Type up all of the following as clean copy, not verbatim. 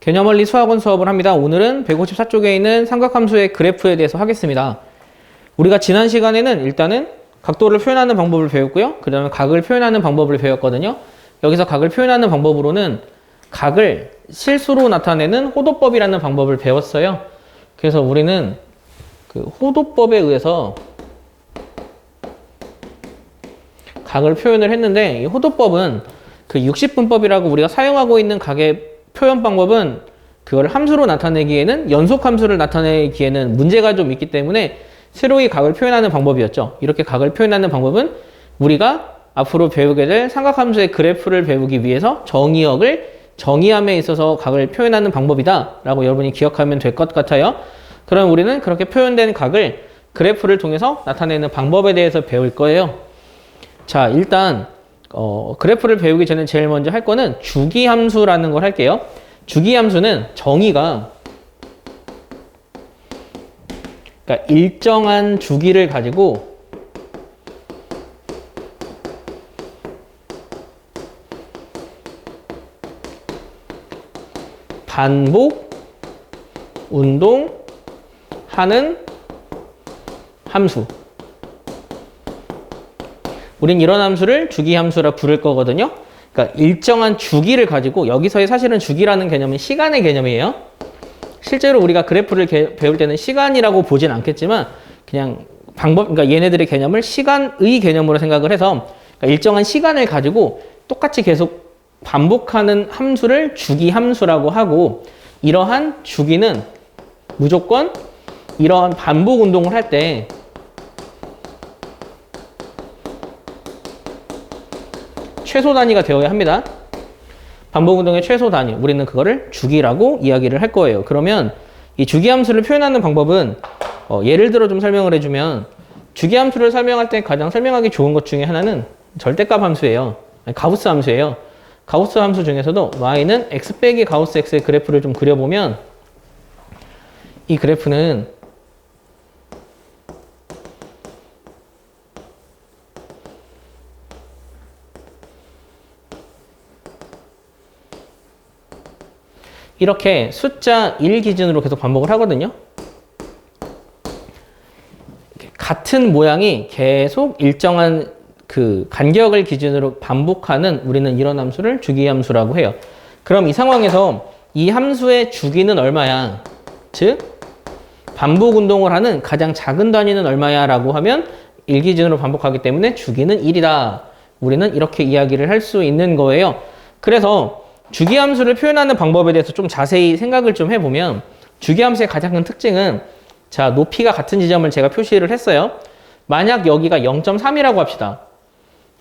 개념원리 수학원 수업을 합니다. 오늘은 154쪽에 있는 삼각함수의 그래프에 대해서 하겠습니다. 우리가 지난 시간에는 일단은 각도를 표현하는 방법을 배웠고요. 그 다음에 각을 표현하는 방법을 배웠거든요. 여기서 각을 표현하는 방법으로는 각을 실수로 나타내는 호도법이라는 방법을 배웠어요. 그래서 우리는 그 호도법에 의해서 각을 표현을 했는데, 이 호도법은 그 60분법이라고 우리가 사용하고 있는 각의 표현 방법은 그걸 함수로 나타내기에는, 연속 함수를 나타내기에는 문제가 좀 있기 때문에 새로이 각을 표현하는 방법이었죠. 이렇게 각을 표현하는 방법은 우리가 앞으로 배우게 될 삼각함수의 그래프를 배우기 위해서 정의함에 있어서 각을 표현하는 방법이다 라고 여러분이 기억하면 될 것 같아요. 그럼 우리는 그렇게 표현된 각을 그래프를 통해서 나타내는 방법에 대해서 배울 거예요. 자, 일단 그래프를 배우기 전에 제일 먼저 할 거는 주기함수라는 걸 할게요. 주기함수는 정의가, 그러니까 일정한 주기를 가지고 반복 운동하는 함수. 우린 이런 함수를 주기함수라 부를 거거든요. 그러니까 일정한 주기를 가지고, 여기서의 사실은 주기라는 개념은 시간의 개념이에요. 실제로 우리가 그래프를 배울 때는 시간이라고 보진 않겠지만 그냥 그러니까 얘네들의 개념을 시간의 개념으로 생각을 해서, 그러니까 일정한 시간을 가지고 똑같이 계속 반복하는 함수를 주기함수라고 하고, 이러한 주기는 무조건 이러한 반복 운동을 할 때 최소 단위가 되어야 합니다. 반복 운동의 최소 단위, 우리는 그거를 주기라고 이야기를 할 거예요. 그러면 이 주기함수를 표현하는 방법은 예를 들어 좀 설명을 해주면, 주기함수를 설명할 때 가장 설명하기 좋은 것 중에 하나는 절대값 함수예요. 가우스 함수예요. 가우스 함수 중에서도 y는 x 빼기 가우스 x의 그래프를 좀 그려보면, 이 그래프는 이렇게 숫자 1 기준으로 계속 반복을 하거든요. 같은 모양이 계속 일정한 그 간격을 기준으로 반복하는, 우리는 이런 함수를 주기함수라고 해요. 그럼 이 상황에서 이 함수의 주기는 얼마야? 즉, 반복 운동을 하는 가장 작은 단위는 얼마야? 라고 하면 1 기준으로 반복하기 때문에 주기는 1이다. 우리는 이렇게 이야기를 할 수 있는 거예요. 그래서 주기함수를 표현하는 방법에 대해서 좀 자세히 생각을 좀 해보면, 주기함수의 가장 큰 특징은, 자, 높이가 같은 지점을 제가 표시를 했어요. 만약 여기가 0.3이라고 합시다.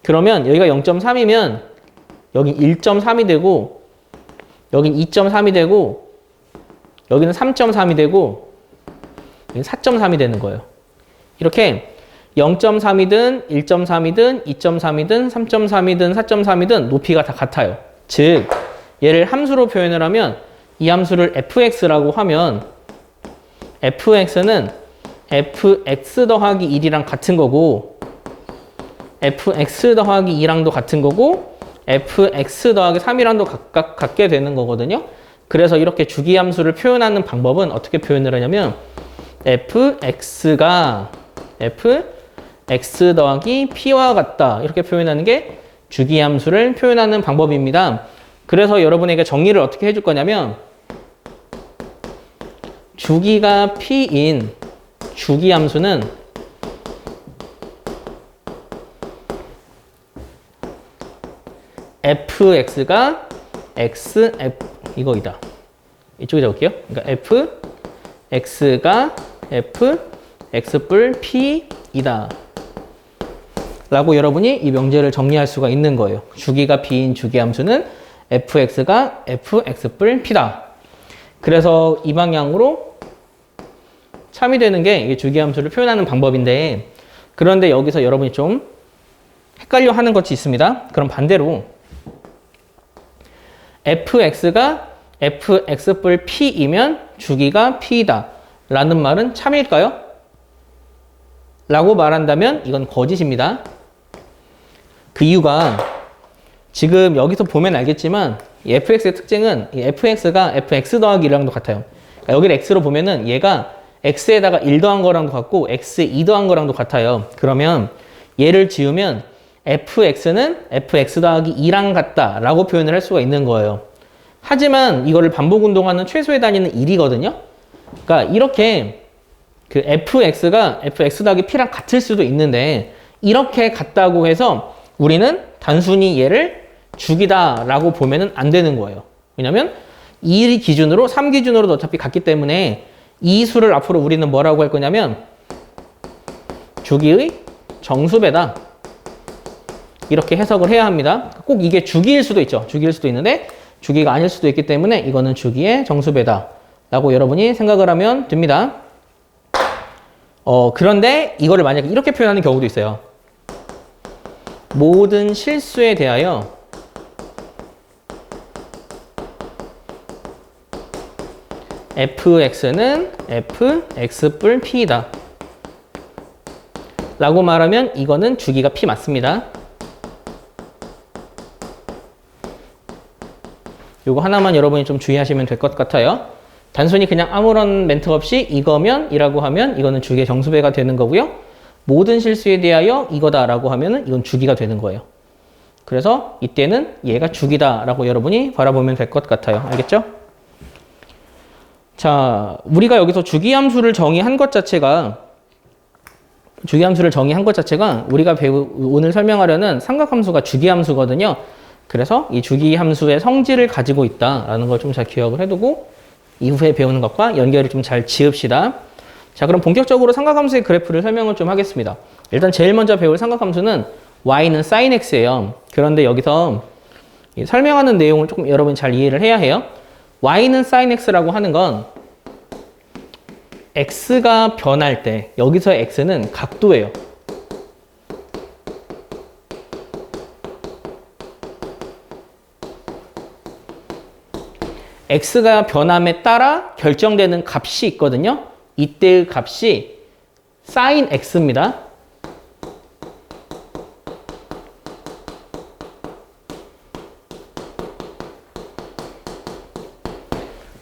그러면 여기가 0.3이면 여기 1.3이 되고, 여긴 2.3이 되고, 여기는 3.3이 되고, 여기는 4.3이 되는 거예요. 이렇게 0.3이든 1.3이든 2.3이든 3.3이든 4.3이든 높이가 다 같아요. 즉, 얘를 함수로 표현을 하면, 이 함수를 fx라고 하면 fx는 fx 더하기 1이랑 같은 거고, fx 더하기 2랑도 같은 거고, fx 더하기 3이랑도 각각 같게 되는 거거든요. 그래서 이렇게 주기함수를 표현하는 방법은 어떻게 표현을 하냐면, fx가 fx 더하기 p와 같다, 이렇게 표현하는 게 주기함수를 표현하는 방법입니다. 그래서 여러분에게 정리를 어떻게 해줄 거냐면, 주기가 p인 주기함수는 fx가 xf 이거이다. 이쪽에 적을게요. 그러니까 fx가 fx 뿔 p이다 라고 여러분이 이 명제를 정리할 수가 있는 거예요. 주기가 p인 주기함수는 fx가 fx 뿔 p다. 그래서 이 방향으로 참이 되는 게 이게 주기함수를 표현하는 방법인데, 그런데 여기서 여러분이 좀 헷갈려 하는 것이 있습니다. 그럼 반대로 fx가 fx 뿔 p이면 주기가 p이다 라는 말은 참일까요? 라고 말한다면 이건 거짓입니다. 그 이유가, 지금 여기서 보면 알겠지만 이 fx의 특징은 이 fx가 fx 더하기 1이랑도 같아요. 그러니까 여기를 x로 보면은 얘가 x에다가 1 더한 거랑도 같고 x 2 더한 거랑도 같아요. 그러면 얘를 지우면 fx는 fx 더하기 2랑 같다라고 표현을 할 수가 있는 거예요. 하지만 이거를 반복 운동하는 최소의 단위는 1이거든요. 그러니까 이렇게 그 fx가 fx 더하기 p랑 같을 수도 있는데 이렇게 같다고 해서 우리는 단순히 얘를 죽이다라고 보면은 안 되는 거예요. 왜냐면 2 기준으로 3 기준으로도 어차피 같기 때문에 이 수를 앞으로 우리는 뭐라고 할 거냐면 주기의 정수배다. 이렇게 해석을 해야 합니다. 꼭 이게 주기일 수도 있죠. 주기일 수도 있는데 주기가 아닐 수도 있기 때문에 이거는 주기의 정수배다 라고 여러분이 생각을 하면 됩니다. 그런데 이거를 만약에 이렇게 표현하는 경우도 있어요. 모든 실수에 대하여 fx는 fx 뿔 p이다 라고 말하면 이거는 주기가 p 맞습니다. 요거 하나만 여러분이 좀 주의하시면 될 것 같아요. 단순히 그냥 아무런 멘트 없이 이거면 이라고 하면 이거는 주기의 정수배가 되는 거고요. 모든 실수에 대하여 이거다라고 하면은 이건 주기가 되는 거예요. 그래서 이때는 얘가 주기다라고 여러분이 바라보면 될 것 같아요. 알겠죠? 자, 우리가 여기서 주기함수를 정의한 것 자체가 우리가 오늘 설명하려는 삼각함수가 주기함수거든요. 그래서 이 주기함수의 성질을 가지고 있다라는 걸 좀 잘 기억을 해두고 이후에 배우는 것과 연결을 좀 잘 지읍시다. 자, 그럼 본격적으로 삼각함수의 그래프를 설명을 좀 하겠습니다. 일단 제일 먼저 배울 삼각함수는 y는 sin x예요. 그런데 여기서 설명하는 내용을 조금 여러분이 잘 이해를 해야 해요. y는 sin x라고 하는 건 x가 변할 때 여기서 x는 각도예요. x가 변함에 따라 결정되는 값이 있거든요. 이때의 값이 sin x입니다.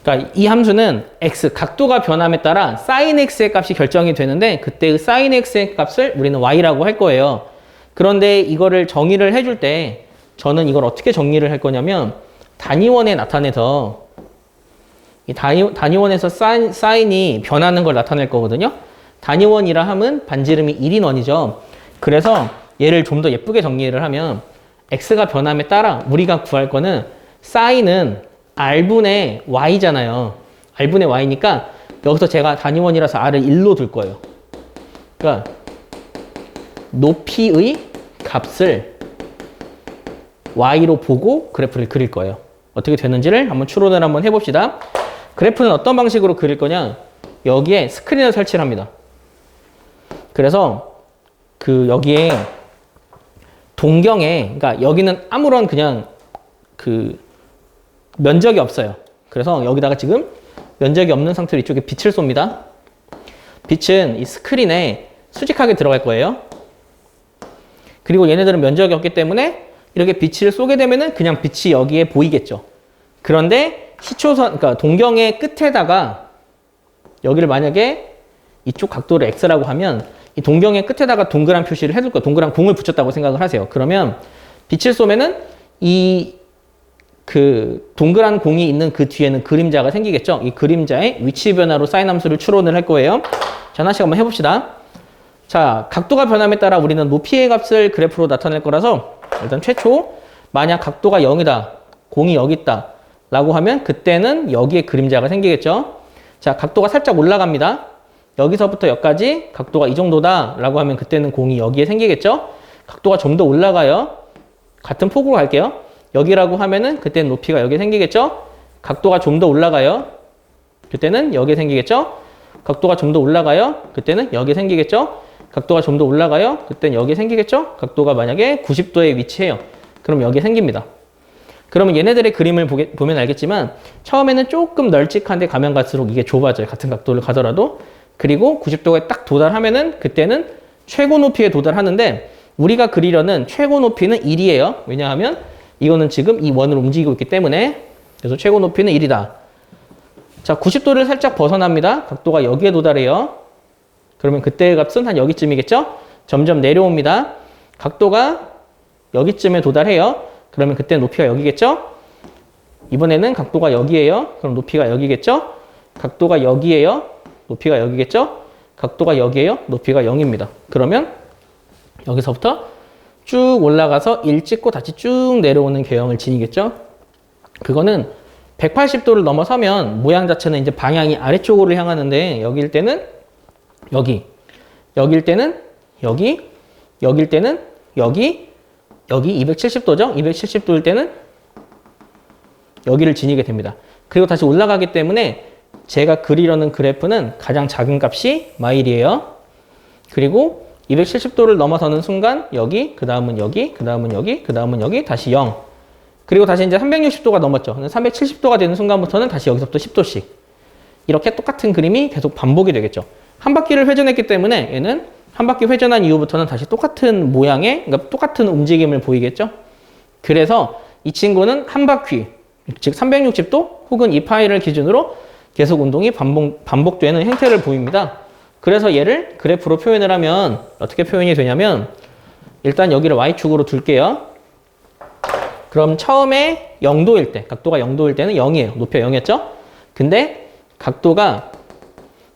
그러니까 이 함수는 x, 각도가 변함에 따라 sin x의 값이 결정이 되는데 그때의 sin x의 값을 우리는 y라고 할 거예요. 그런데 이거를 정의를 해줄 때 저는 이걸 어떻게 정리를 할 거냐면 단위원에 나타내서 이 단위원에서 사인이 변하는 걸 나타낼 거거든요. 단위원이라 함은 반지름이 1인 원이죠. 그래서 얘를 좀 더 예쁘게 정리를 하면 x가 변함에 따라 우리가 구할 거는 사인은 r분의 y잖아요. r분의 y니까 여기서 제가 단위원이라서 r을 1로 둘 거예요. 그러니까 높이의 값을 y로 보고 그래프를 그릴 거예요. 어떻게 되는지를 한번 추론을 한번 해봅시다. 그래프는 어떤 방식으로 그릴 거냐? 여기에 스크린을 설치를 합니다. 그래서 여기에 동경에, 그러니까 여기는 아무런 그냥 면적이 없어요. 그래서 여기다가 지금 면적이 없는 상태로 이쪽에 빛을 쏩니다. 빛은 이 스크린에 수직하게 들어갈 거예요. 그리고 얘네들은 면적이 없기 때문에 이렇게 빛을 쏘게 되면은 그냥 빛이 여기에 보이겠죠. 그런데 그러니까 동경의 끝에다가 여기를 만약에 이쪽 각도를 x라고 하면 이 동경의 끝에다가 동그란 표시를 해줄 거예요. 동그란 공을 붙였다고 생각을 하세요. 그러면 빛을 쏘면은 동그란 공이 있는 그 뒤에는 그림자가 생기겠죠. 이 그림자의 위치 변화로 사인 함수를 추론을 할 거예요. 자, 하나씩 한번 해봅시다. 자, 각도가 변함에 따라 우리는 높이의 값을 그래프로 나타낼 거라서 일단 최초 만약 각도가 0이다. 공이 여기 있다. 라고 하면 그때는 여기에 그림자가 생기겠죠. 자, 각도가 살짝 올라갑니다. 여기서부터 여기까지 각도가 이 정도다 라고 하면 그때는 공이 여기에 생기겠죠. 각도가 좀 더 올라가요. 같은 폭으로 갈게요. 여기라고 하면은 그때는 높이가 여기에 생기겠죠. 각도가 좀 더 올라가요. 그때는 여기에 생기겠죠. 각도가 좀 더 올라가요. 그때는 여기에 생기겠죠. 각도가 좀 더 올라가요. 그때는 여기에 생기겠죠. 각도가 만약에 90도에 위치해요. 그럼 여기에 생깁니다. 그러면 얘네들의 그림을 보면 알겠지만 처음에는 조금 널찍한데 가면 갈수록 이게 좁아져요. 같은 각도를 가더라도. 그리고 90도에 딱 도달하면은 그때는 최고 높이에 도달하는데 우리가 그리려는 최고 높이는 1이에요. 왜냐하면 이거는 지금 이 원을 움직이고 있기 때문에 그래서 최고 높이는 1이다. 자, 90도를 살짝 벗어납니다. 각도가 여기에 도달해요. 그러면 그때의 값은 한 여기쯤이겠죠? 점점 내려옵니다. 각도가 여기쯤에 도달해요. 그러면 그때 높이가 여기겠죠? 이번에는 각도가 여기에요. 그럼 높이가 여기겠죠? 각도가 여기에요. 높이가 여기겠죠? 각도가 여기에요. 높이가 0입니다. 그러면 여기서부터 쭉 올라가서 1 찍고 다시 쭉 내려오는 개형을 지니겠죠? 그거는 180도를 넘어서면 모양 자체는 이제 방향이 아래쪽으로 향하는데 여기일 때는 여기, 여기일 때는 여기, 여기일 때는 여기, 여기 270도죠? 270도일 때는 여기를 지니게 됩니다. 그리고 다시 올라가기 때문에 제가 그리려는 그래프는 가장 작은 값이 마일이에요. 그리고 270도를 넘어서는 순간 여기, 그 다음은 여기, 그 다음은 여기, 그 다음은 여기, 다시 0. 그리고 다시 이제 360도가 넘었죠. 370도가 되는 순간부터는 다시 여기서부터 10도씩. 이렇게 똑같은 그림이 계속 반복이 되겠죠. 한 바퀴를 회전했기 때문에 얘는 한 바퀴 회전한 이후부터는 다시 똑같은 모양의, 그러니까 똑같은 움직임을 보이겠죠. 그래서 이 친구는 한 바퀴, 즉 360도 혹은 이 파이를 기준으로 계속 운동이 반복되는 형태를 보입니다. 그래서 얘를 그래프로 표현을 하면 어떻게 표현이 되냐면 일단 여기를 Y축으로 둘게요. 그럼 처음에 0도일 때, 각도가 0도일 때는 0이에요. 높이가 0이었죠? 근데 각도가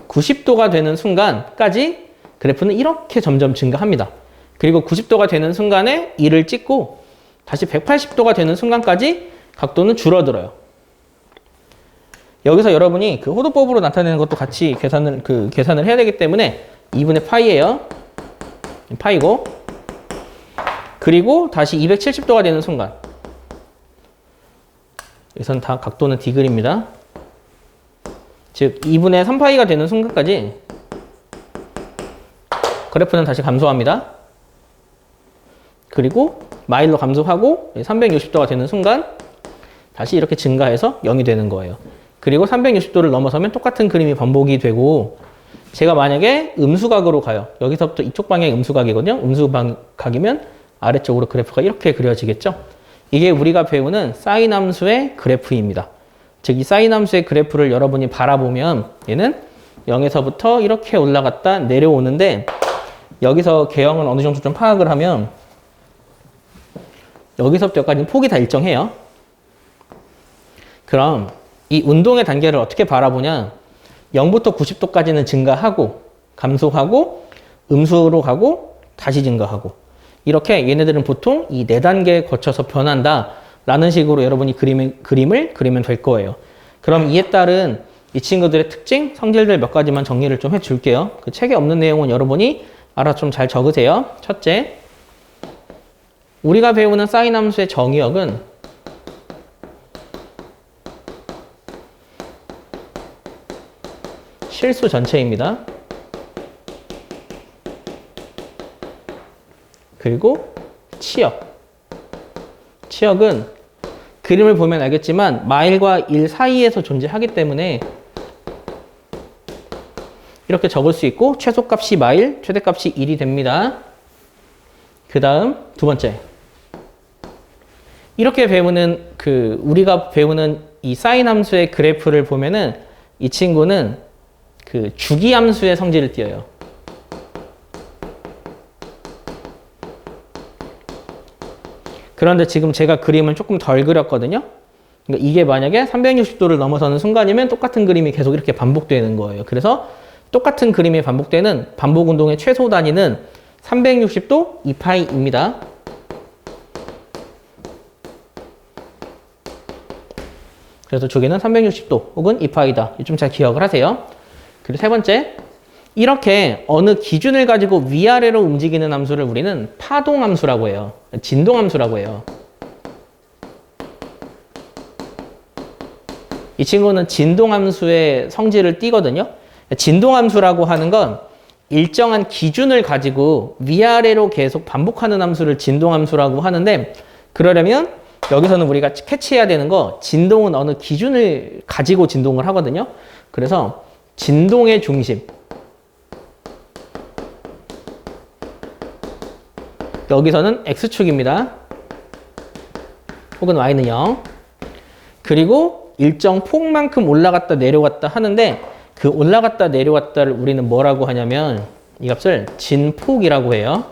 90도가 되는 순간까지 그래프는 이렇게 점점 증가합니다. 그리고 90도가 되는 순간에 1을 찍고 다시 180도가 되는 순간까지 각도는 줄어들어요. 여기서 여러분이 그 호도법으로 나타내는 것도 같이 계산을 해야 되기 때문에 2분의 파이예요. 파이고. 그리고 다시 270도가 되는 순간. 여기서는 다 각도는 디그리입니다. 즉 2분의 3파이가 되는 순간까지 그래프는 다시 감소합니다. 그리고 마일로 감소하고 360도가 되는 순간 다시 이렇게 증가해서 0이 되는 거예요. 그리고 360도를 넘어서면 똑같은 그림이 반복이 되고 제가 만약에 음수각으로 가요. 여기서부터 이쪽 방향이 음수각이거든요. 음수각이면 아래쪽으로 그래프가 이렇게 그려지겠죠. 이게 우리가 배우는 사인 함수의 그래프입니다. 즉 이 사인 함수의 그래프를 여러분이 바라보면 얘는 0에서부터 이렇게 올라갔다 내려오는데 여기서 개형을 어느 정도 좀 파악을 하면 여기서부터 여기까지는 폭이 다 일정해요. 그럼 이 운동의 단계를 어떻게 바라보냐? 0부터 90도까지는 증가하고 감소하고 음수로 가고 다시 증가하고 이렇게 얘네들은 보통 이 4단계에 거쳐서 변한다 라는 식으로 여러분이 그림을 그리면 될 거예요. 그럼 이에 따른 이 친구들의 특징, 성질들 몇 가지만 정리를 좀 해줄게요. 그 책에 없는 내용은 여러분이 알아 좀 잘 적으세요. 첫째, 우리가 배우는 사인 함수의 정의역은 실수 전체입니다. 그리고 치역. 치역은 그림을 보면 알겠지만 마일과 1 사이에서 존재하기 때문에 이렇게 적을 수 있고 최소값이 마일, 최대값이 1이 됩니다. 그 다음 두 번째. 이렇게 배우는 우리가 배우는 이 사인 함수의 그래프를 보면은 이 친구는 주기 함수의 성질을 띄어요. 그런데 지금 제가 그림을 조금 덜 그렸거든요. 그러니까 이게 만약에 360도를 넘어서는 순간이면 똑같은 그림이 계속 이렇게 반복되는 거예요. 그래서 똑같은 그림이 반복되는 반복 운동의 최소 단위는 360도 2파이입니다. 그래서 저기는 360도 혹은 2파이다. 좀 잘 기억을 하세요. 그리고 세 번째, 이렇게 어느 기준을 가지고 위아래로 움직이는 함수를 우리는 파동함수라고 해요. 진동함수라고 해요. 이 친구는 진동함수의 성질을 띠거든요. 진동함수라고 하는 건 일정한 기준을 가지고 위아래로 계속 반복하는 함수를 진동함수라고 하는데 그러려면 여기서는 우리가 캐치해야 되는 거 진동은 어느 기준을 가지고 진동을 하거든요. 그래서 진동의 중심 여기서는 X축입니다. 혹은 y는 0. 그리고 일정 폭만큼 올라갔다 내려갔다 하는데 그 올라갔다 내려갔다를 우리는 뭐라고 하냐면 이 값을 진폭이라고 해요.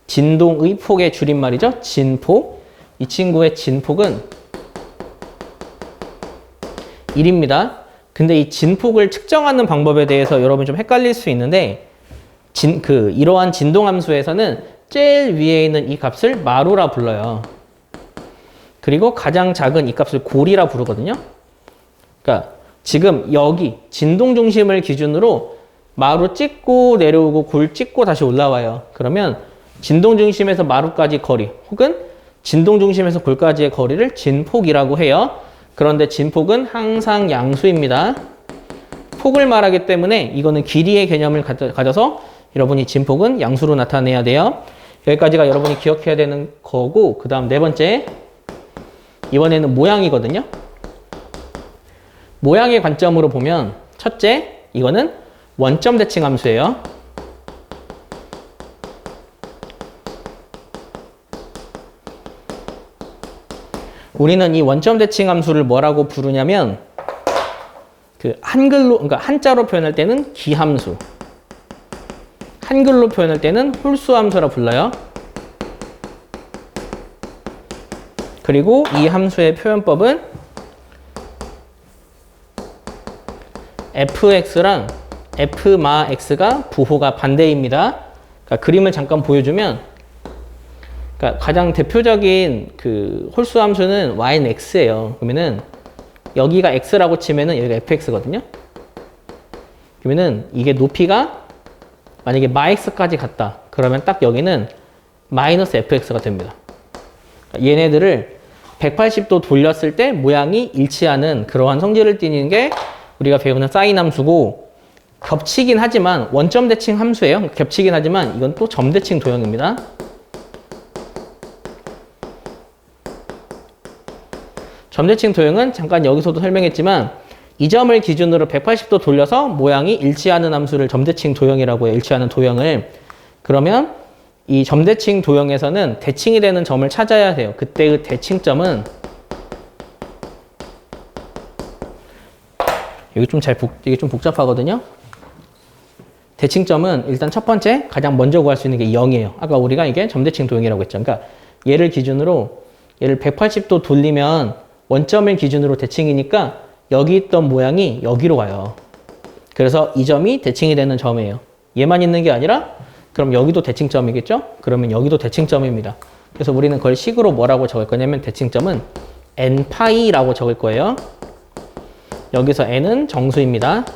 진동의 폭의 줄임말이죠. 진폭. 이 친구의 진폭은 1입니다. 근데 이 진폭을 측정하는 방법에 대해서 여러분 좀 헷갈릴 수 있는데 이러한 진동함수에서는 제일 위에 있는 이 값을 마루라 불러요. 그리고 가장 작은 이 값을 골이라 부르거든요. 그러니까 지금 여기 진동 중심을 기준으로 마루 찍고 내려오고 골 찍고 다시 올라와요. 그러면 진동 중심에서 마루까지 거리 혹은 진동 중심에서 골까지의 거리를 진폭이라고 해요. 그런데 진폭은 항상 양수입니다. 폭을 말하기 때문에 이거는 길이의 개념을 가져서 여러분이 진폭은 양수로 나타내야 돼요. 여기까지가 여러분이 기억해야 되는 거고, 그 다음 네 번째, 이번에는 모양이거든요. 모양의 관점으로 보면 첫째, 이거는 원점 대칭 함수예요. 우리는 이 원점 대칭 함수를 뭐라고 부르냐면 한글로, 그러니까 한자로 표현할 때는 기함수, 한글로 표현할 때는 홀수함수라 불러요. 그리고 이 함수의 표현법은 fx랑 f마 x가 부호가 반대입니다. 그러니까 그림을 잠깐 보여주면, 그러니까 가장 대표적인 홀수 함수는 y는 x예요. 그러면은 여기가 x라고 치면은 여기가 fx거든요. 그러면은 이게 높이가 만약에 마x까지 갔다. 그러면 딱 여기는 마이너스 fx가 됩니다. 그러니까 얘네들을 180도 돌렸을 때 모양이 일치하는 그러한 성질을 띠는 게 우리가 배우는 사인 함수고, 겹치긴 하지만 원점 대칭 함수예요. 겹치긴 하지만 이건 또 점 대칭 도형입니다. 점 대칭 도형은 잠깐 여기서도 설명했지만 이 점을 기준으로 180도 돌려서 모양이 일치하는 함수를 점 대칭 도형이라고 해요. 일치하는 도형을. 그러면 이 점 대칭 도형에서는 대칭이 되는 점을 찾아야 돼요. 그때의 대칭점은 이게 좀 복잡하거든요. 대칭점은 일단 첫 번째 가장 먼저 구할 수 있는 게 0이에요. 아까 우리가 이게 점대칭 도형이라고 했죠. 그러니까 얘를 기준으로 얘를 180도 돌리면 원점을 기준으로 대칭이니까 여기 있던 모양이 여기로 와요. 그래서 이 점이 대칭이 되는 점이에요. 얘만 있는 게 아니라 그럼 여기도 대칭점이겠죠? 그러면 여기도 대칭점입니다. 그래서 우리는 그걸 식으로 뭐라고 적을 거냐면 대칭점은 n파이라고 적을 거예요. 여기서 n은 정수입니다.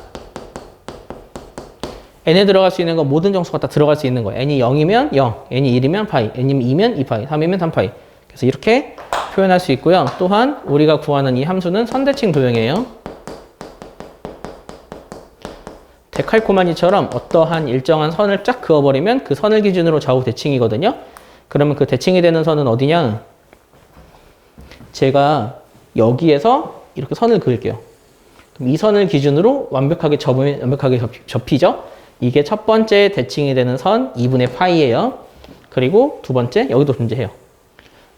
n에 들어갈 수 있는 건 모든 정수가 다 들어갈 수 있는 거예요. n이 0이면 0, n이 1이면 파이, n이 2면 2파이, 3이면 3파이. 그래서 이렇게 표현할 수 있고요. 또한 우리가 구하는 이 함수는 선대칭 도형이에요. 데칼코마니처럼 어떠한 일정한 선을 쫙 그어버리면 그 선을 기준으로 좌우 대칭이거든요. 그러면 그 대칭이 되는 선은 어디냐? 제가 여기에서 이렇게 선을 그을게요. 그럼 이 선을 기준으로 완벽하게 접히죠? 이게 첫 번째 대칭이 되는 선 2분의 파이예요. 그리고 두 번째, 여기도 존재해요.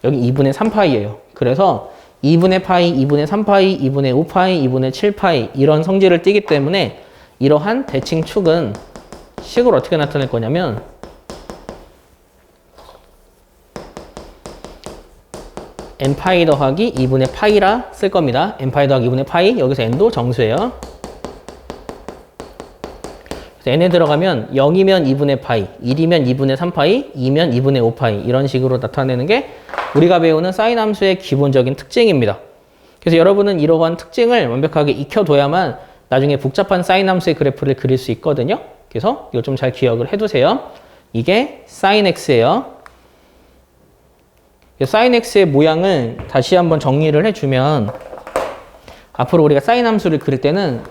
여기 2분의 3파이예요. 그래서 2분의 파이, 2분의 3파이, 2분의 5파이, 2분의 7파이 이런 성질을 띠기 때문에 이러한 대칭축은 식으로 어떻게 나타낼 거냐면 n파이 더하기 2분의 파이라 쓸 겁니다. n파이 더하기 2분의 파이, 여기서 n도 정수예요. 그래서 n에 들어가면 0이면 2분의 파이, 1이면 2분의 3파이, 2면 2분의 5파이 이런 식으로 나타내는 게 우리가 배우는 사인 함수의 기본적인 특징입니다. 그래서 여러분은 이러한 특징을 완벽하게 익혀둬야만 나중에 복잡한 사인 함수의 그래프를 그릴 수 있거든요. 그래서 이거 좀 잘 기억을 해두세요. 이게 사인 x예요. 사인 x의 모양을 다시 한번 정리를 해주면 앞으로 우리가 사인 함수를 그릴 때는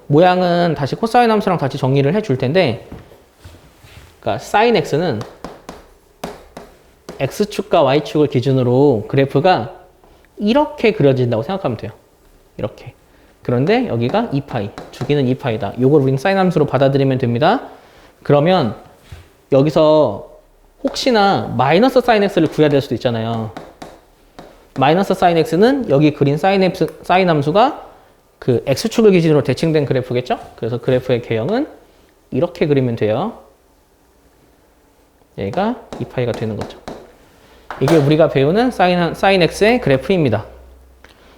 모양은 다시 코사인 함수랑 같이 정리를 해줄 텐데, 그러니까 사인 x는 x축과 y축을 기준으로 그래프가 이렇게 그려진다고 생각하면 돼요. 이렇게. 그런데 여기가 2파이, 주기는 2파이다. 이걸 우리는 사인 함수로 받아들이면 됩니다. 그러면 여기서 혹시나 마이너스 사인 x를 구해야 될 수도 있잖아요. 마이너스 사인 x는 여기 그린 사인 함수가 그 x축을 기준으로 대칭된 그래프겠죠? 그래서 그래프의 개형은 이렇게 그리면 돼요. 얘가 2파이가 되는 거죠. 이게 우리가 배우는 사인 x의 그래프입니다.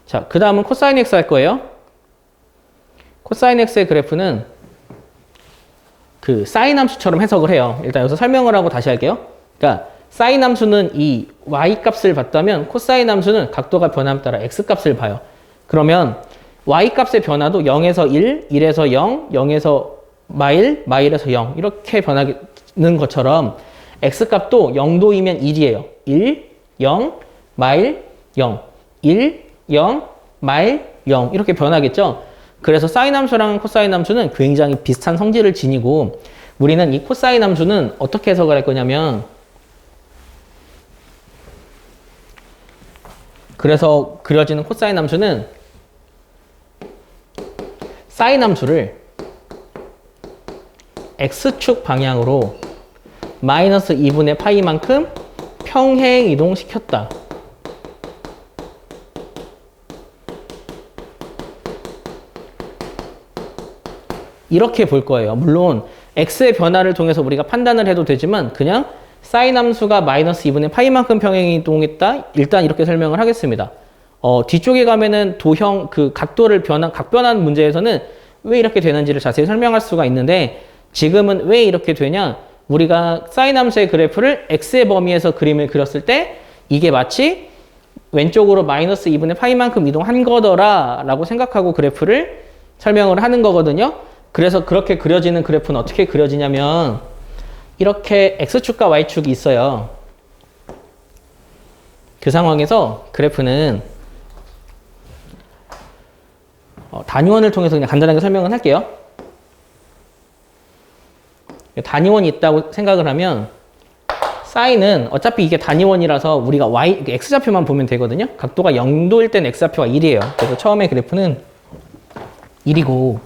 자, 그 다음은 코사인 x 할 거예요. 코사인 x의 그래프는 그 사인 함수처럼 해석을 해요. 일단 여기서 설명을 하고 다시 할게요. 그러니까 사인 함수는 이 y 값을 봤다면 코사인 함수는 각도가 변함에 따라 x 값을 봐요. 그러면 y 값의 변화도 0에서 1, 1에서 0, 0에서 마일, 마일에서 0 이렇게 변하는 것처럼 x 값도 0도이면 1이에요. 1, 0, 마일, 0, 1, 0, 마일, 0 이렇게 변하겠죠. 그래서 사인 함수랑 코사인 함수는 굉장히 비슷한 성질을 지니고 우리는 이 코사인 함수는 어떻게 해석을 할 거냐면 그래서 그려지는 코사인 함수는 사인 함수를 x축 방향으로 마이너스 2분의 파이만큼 평행 이동시켰다. 이렇게 볼 거예요. 물론 x의 변화를 통해서 우리가 판단을 해도 되지만 그냥 사인 함수가 마이너스 2분의 파이만큼 평행 이동했다. 일단 이렇게 설명을 하겠습니다. 뒤쪽에 가면은 도형 그 각도를 각변한 문제에서는 왜 이렇게 되는지를 자세히 설명할 수가 있는데 지금은 왜 이렇게 되냐? 우리가 사인 함수의 그래프를 x의 범위에서 그림을 그렸을 때 이게 마치 왼쪽으로 마이너스 2분의 파이만큼 이동한 거더라 라고 생각하고 그래프를 설명을 하는 거거든요. 그래서 그렇게 그려지는 그래프는 어떻게 그려지냐면 이렇게 x축과 y축이 있어요. 그 상황에서 그래프는 단위원을 통해서 그냥 간단하게 설명을 할게요. 단위원이 있다고 생각을 하면 사인은 어차피 이게 단위원이라서 우리가 x좌표만 보면 되거든요. 각도가 0도일 땐 x좌표가 1이에요. 그래서 처음에 그래프는 1이고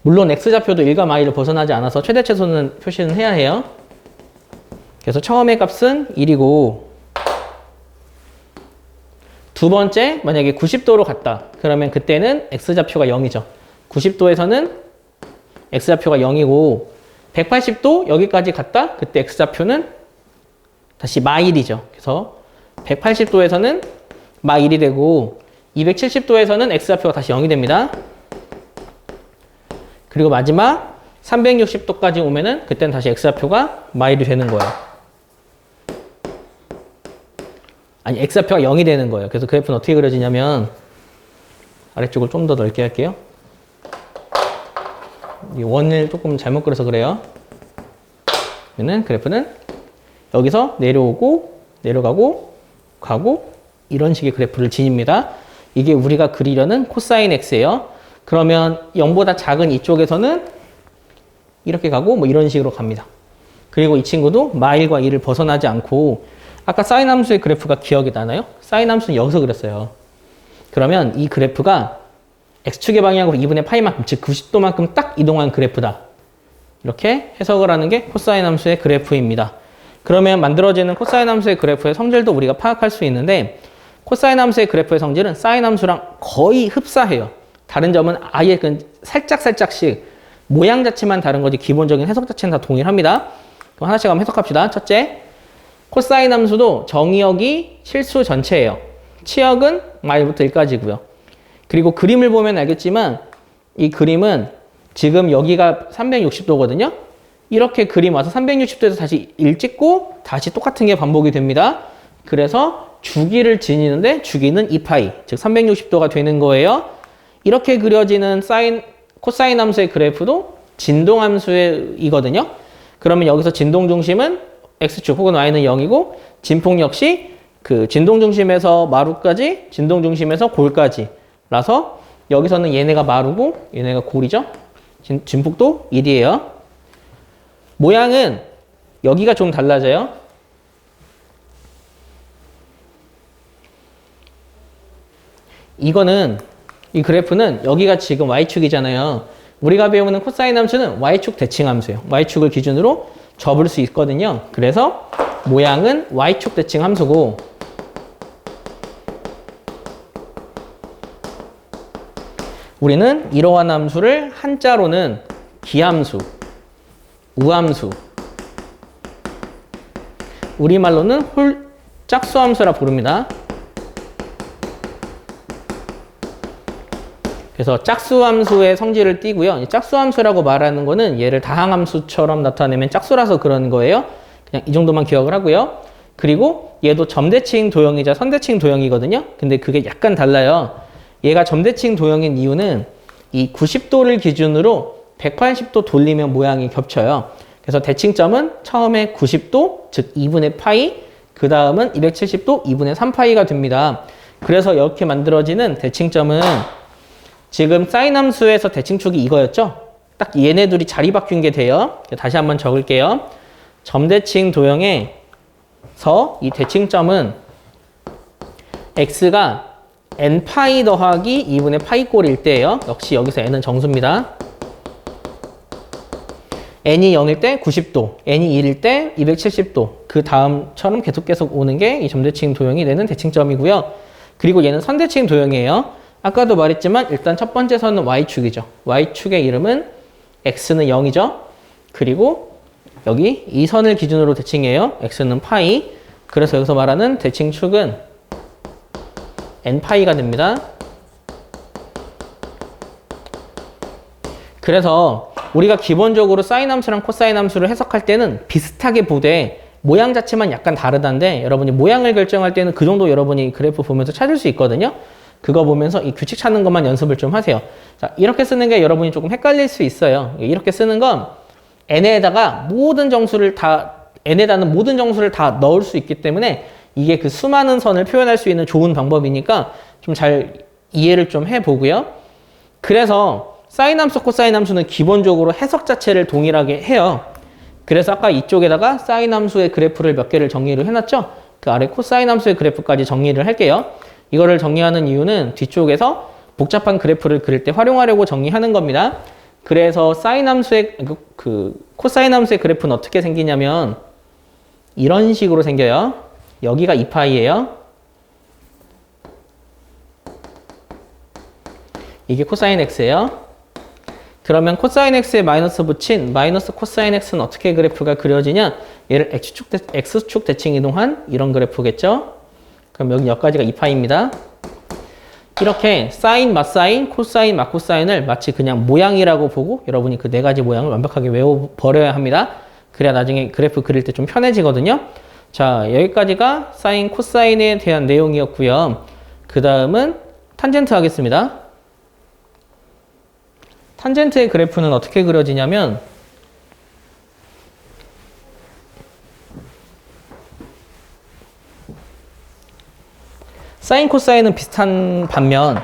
물론 x좌표도 1과 마이를 벗어나지 않아서 최대 최소는 표시는 해야 해요. 그래서 처음에 값은 1이고 두 번째 만약에 90도로 갔다. 그러면 그때는 x좌표가 0이죠. 90도에서는 x좌표가 0이고 180도 여기까지 갔다. 그때 x좌표는 다시 마1이죠. 그래서 180도에서는 마1이 되고 270도에서는 x좌표가 다시 0이 됩니다. 그리고 마지막 360도까지 오면은 그때는 다시 x좌표가 마1이 되는 거예요. 아니 x좌표가 0이 되는 거예요. 그래서 그래프는 어떻게 그려지냐면 아래쪽을 좀 더 넓게 할게요. 이 원을 조금 잘못 그려서 그래요. 그러면 그래프는 여기서 내려오고 내려가고 가고 이런 식의 그래프를 지닙니다. 이게 우리가 그리려는 코사인 x예요. 그러면 0보다 작은 이쪽에서는 이렇게 가고 뭐 이런 식으로 갑니다. 그리고 이 친구도 마1과 2를 벗어나지 않고 아까 사인 함수의 그래프가 기억이 나나요? 사인 함수는 여기서 그렸어요. 그러면 이 그래프가 x축의 방향으로 2분의 파이만큼 즉 90도만큼 딱 이동한 그래프다. 이렇게 해석을 하는 게 코사인 함수의 그래프입니다. 그러면 만들어지는 코사인 함수의 그래프의 성질도 우리가 파악할 수 있는데 코사인 함수의 그래프의 성질은 사인 함수랑 거의 흡사해요. 다른 점은 아예 살짝씩 모양 자체만 다른 거지 기본적인 해석 자체는 다 동일합니다. 그럼 하나씩 한번 해석합시다. 첫째, 코사인 함수도 정의역이 실수 전체예요. 치역은 마일부터 1까지고요. 그리고 그림을 보면 알겠지만 이 그림은 지금 여기가 360도거든요. 이렇게 그림 와서 360도에서 다시 1 찍고 다시 똑같은 게 반복이 됩니다. 그래서 주기를 지니는데 주기는 2파이, 즉 360도가 되는 거예요. 이렇게 그려지는 코사인 함수의 그래프도 진동 함수이거든요. 그러면 여기서 진동 중심은 x축 혹은 y는 0이고 진폭 역시 그 진동 중심에서 마루까지 진동 중심에서 골까지 라서 여기서는 얘네가 마루고 얘네가 골이죠. 진폭도 1이에요. 모양은 여기가 좀 달라져요. 이 그래프는 여기가 지금 y축이잖아요. 우리가 배우는 코사인 함수는 y축 대칭 함수예요. y축을 기준으로 접을 수 있거든요. 그래서 모양은 y축 대칭 함수고 우리는 이러한 함수를 한자로는 기함수, 우함수, 우리말로는 짝수함수라 부릅니다. 그래서 짝수함수의 성질을 띠고요. 짝수함수라고 말하는 거는 얘를 다항함수처럼 나타내면 짝수라서 그런 거예요. 그냥 이 정도만 기억을 하고요. 그리고 얘도 점대칭 도형이자 선대칭 도형이거든요. 근데 그게 약간 달라요. 얘가 점대칭 도형인 이유는 이 90도를 기준으로 180도 돌리면 모양이 겹쳐요. 그래서 대칭점은 처음에 90도, 즉 2분의 파이, 그 다음은 270도, 2분의 3파이가 됩니다. 그래서 이렇게 만들어지는 대칭점은 지금 사인 함수에서 대칭축이 이거였죠? 딱 얘네 둘이 자리 바뀐 게 돼요. 다시 한번 적을게요. 점대칭 도형에서 이 대칭점은 x가 n파이 더하기 2분의 파이 꼴일 때예요. 역시 여기서 n은 정수입니다. n이 0일 때 90도, n이 1일 때 270도, 그 다음처럼 계속 오는 게 이 점대칭 도형이 되는 대칭점이고요. 그리고 얘는 선대칭 도형이에요. 아까도 말했지만 일단 첫 번째 선은 y축이죠. y축의 이름은 x는 0이죠. 그리고 여기 이 선을 기준으로 대칭해요. x는 파이. 그래서 여기서 말하는 대칭축은 n파이가 됩니다. 그래서 우리가 기본적으로 사인 함수랑 코사인 함수를 해석할 때는 비슷하게 보되 모양 자체만 약간 다르다는데 여러분이 모양을 결정할 때는 그 정도 여러분이 그래프 보면서 찾을 수 있거든요. 그거 보면서 이 규칙 찾는 것만 연습을 좀 하세요. 자, 이렇게 쓰는 게 여러분이 조금 헷갈릴 수 있어요. 이렇게 쓰는 건 n에다가 n에다는 모든 정수를 다 넣을 수 있기 때문에 이게 그 수많은 선을 표현할 수 있는 좋은 방법이니까 좀 잘 이해를 좀 해보고요. 그래서 사인 함수, 코사인 함수는 기본적으로 해석 자체를 동일하게 해요. 그래서 아까 이쪽에다가 사인 함수의 그래프를 몇 개를 정리를 해놨죠? 그 아래 코사인 함수의 그래프까지 정리를 할게요. 이거를 정리하는 이유는 뒤쪽에서 복잡한 그래프를 그릴 때 활용하려고 정리하는 겁니다. 그래서 사인 함수의 코사인 함수의 그래프는 어떻게 생기냐면 이런 식으로 생겨요. 여기가 2파이예요. 이게 코사인 x예요. 그러면 코사인 x에 마이너스 붙인 마이너스 코사인 x는 어떻게 그래프가 그려지냐? 얘를 x축 대칭 이동한 이런 그래프겠죠? 그럼 여기까지가 2파이입니다. 이렇게 사인, 맞사인, 코사인, 맞코사인을 마치 그냥 모양이라고 보고 여러분이 그 네 가지 모양을 완벽하게 외워버려야 합니다. 그래야 나중에 그래프 그릴 때 좀 편해지거든요. 자, 여기까지가 사인, 코사인에 대한 내용이었고요. 그 다음은 탄젠트 하겠습니다. 탄젠트의 그래프는 어떻게 그려지냐면 사인, 코사인은 비슷한 반면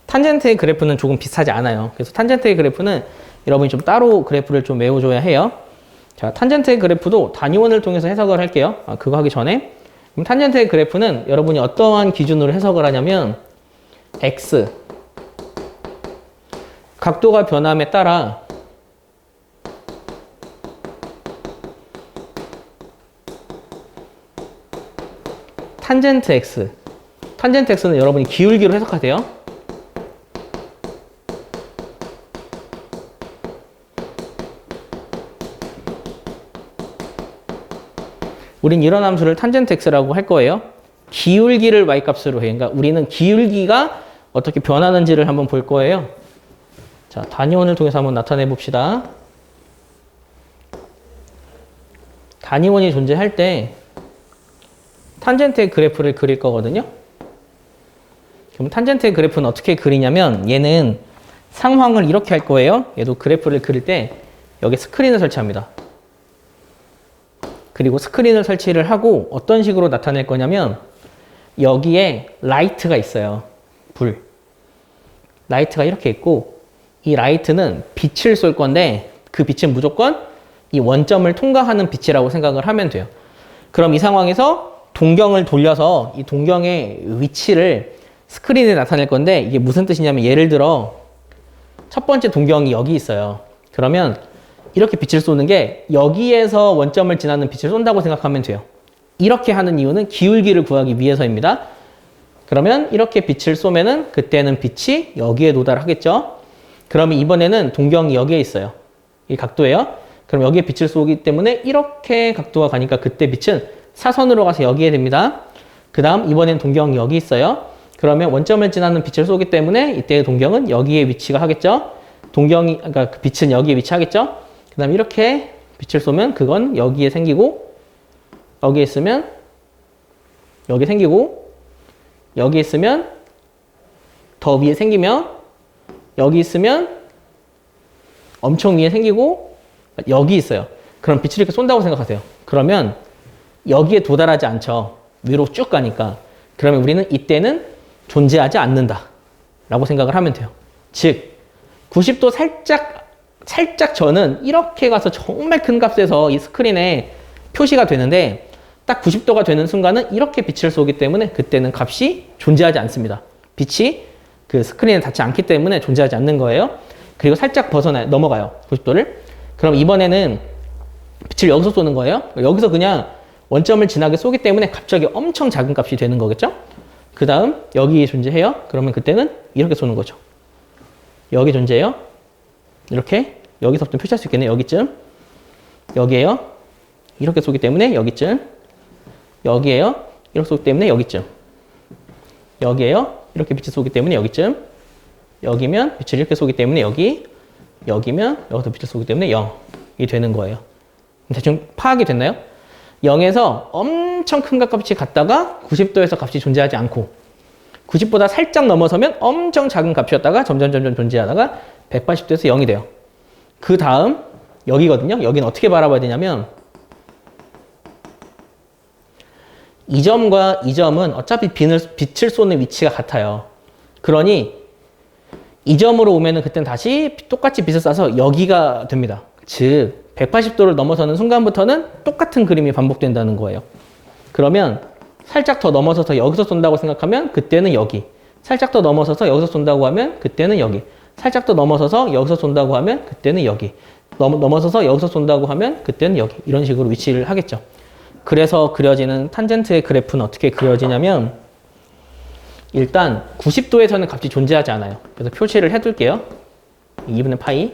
탄젠트의 그래프는 조금 비슷하지 않아요. 그래서 탄젠트의 그래프는 여러분이 좀 따로 그래프를 좀 외워줘야 해요. 자, 탄젠트의 그래프도 단위원을 통해서 해석을 할게요. 그거 하기 전에. 그럼 탄젠트의 그래프는 여러분이 어떠한 기준으로 해석을 하냐면 x 각도가 변함에 따라 탄젠트 x는 여러분이 기울기로 해석하세요. 우린 이런 함수를 탄젠트 x라고 할 거예요. 기울기를 y값으로 해요. 그러니까 우리는 기울기가 어떻게 변하는지를 한번 볼 거예요. 자, 단위원을 통해서 한번 나타내 봅시다. 단위원이 존재할 때 탄젠트의 그래프를 그릴 거거든요. 그럼 탄젠트의 그래프는 어떻게 그리냐면 얘는 상황을 이렇게 할 거예요. 얘도 그래프를 그릴 때 여기 스크린을 설치합니다. 그리고 스크린을 설치를 하고 어떤 식으로 나타낼 거냐면 여기에 라이트가 있어요. 불. 라이트가 이렇게 있고 이 라이트는 빛을 쏠 건데 그 빛은 무조건 이 원점을 통과하는 빛이라고 생각을 하면 돼요. 그럼 이 상황에서 동경을 돌려서 이 동경의 위치를 스크린에 나타낼 건데 이게 무슨 뜻이냐면 예를 들어 첫 번째 동경이 여기 있어요. 그러면 이렇게 빛을 쏘는 게 여기에서 원점을 지나는 빛을 쏜다고 생각하면 돼요. 이렇게 하는 이유는 기울기를 구하기 위해서입니다. 그러면 이렇게 빛을 쏘면은 그때는 빛이 여기에 도달하겠죠. 그러면 이번에는 동경이 여기에 있어요. 이 각도예요. 그럼 여기에 빛을 쏘기 때문에 이렇게 각도가 가니까 그때 빛은 사선으로 가서 여기에 됩니다. 그 다음 이번엔 동경이 여기 있어요. 그러면 원점을 지나는 빛을 쏘기 때문에 이때의 동경은 여기에 위치가 하겠죠. 그러니까 그 빛은 여기에 위치하겠죠. 그 다음 이렇게 빛을 쏘면 그건 여기에 생기고, 여기에 있으면 여기 생기고, 여기 있으면 더 위에 생기며, 여기 있으면 엄청 위에 생기고, 여기 있어요. 그럼 빛을 이렇게 쏜다고 생각하세요. 그러면 여기에 도달하지 않죠. 위로 쭉 가니까. 그러면 우리는 이때는 존재하지 않는다 라고 생각을 하면 돼요. 즉 90도 살짝 전은 이렇게 가서 정말 큰 값에서 이 스크린에 표시가 되는데, 딱 90도가 되는 순간은 이렇게 빛을 쏘기 때문에 그때는 값이 존재하지 않습니다. 빛이 그 스크린에 닿지 않기 때문에 존재하지 않는 거예요. 그리고 살짝 넘어가요. 90도를. 그럼 이번에는 빛을 여기서 쏘는 거예요. 여기서 그냥 원점을 지나게 쏘기 때문에 갑자기 엄청 작은 값이 되는 거겠죠. 그 다음 여기 존재해요. 그러면 그때는 이렇게 쏘는 거죠. 여기 존재해요. 이렇게 여기서부터 표시할 수 있겠네요. 여기쯤. 여기에요. 이렇게 쏘기 때문에 여기쯤. 여기에요. 이렇게 쏘기 때문에 여기쯤. 여기에요. 이렇게 빛을 쏘기 때문에 여기쯤. 여기면 빛을 이렇게 쏘기 때문에 여기. 여기면 여기서 빛을 쏘기 때문에 0이 되는 거예요. 대충 파악이 됐나요? 0에서 엄청 큰 값이 갔다가 90도에서 값이 존재하지 않고, 90보다 살짝 넘어서면 엄청 작은 값이었다가 점점 존재하다가 180도에서 0이 돼요. 그 다음 여기거든요. 여기는 어떻게 바라봐야 되냐면, 이 점과 이 점은 어차피 빛을 쏘는 위치가 같아요. 그러니 이 점으로 오면은 그때는 다시 똑같이 빛을 쏴서 여기가 됩니다. 즉 180도를 넘어서는 순간부터는 똑같은 그림이 반복된다는 거예요. 그러면 살짝 더 넘어서서 여기서 쏜다고 생각하면 그때는 여기, 살짝 더 넘어서서 여기서 쏜다고 하면 그때는 여기, 살짝 더 넘어서서 여기서 쏜다고 하면 그때는 여기, 넘어서서 여기서 쏜다고 하면 그때는 여기, 이런 식으로 위치를 하겠죠. 그래서 그려지는 탄젠트의 그래프는 어떻게 그려지냐면, 일단 90도에서는 값이 존재하지 않아요. 그래서 표시를 해둘게요. 2분의 파이.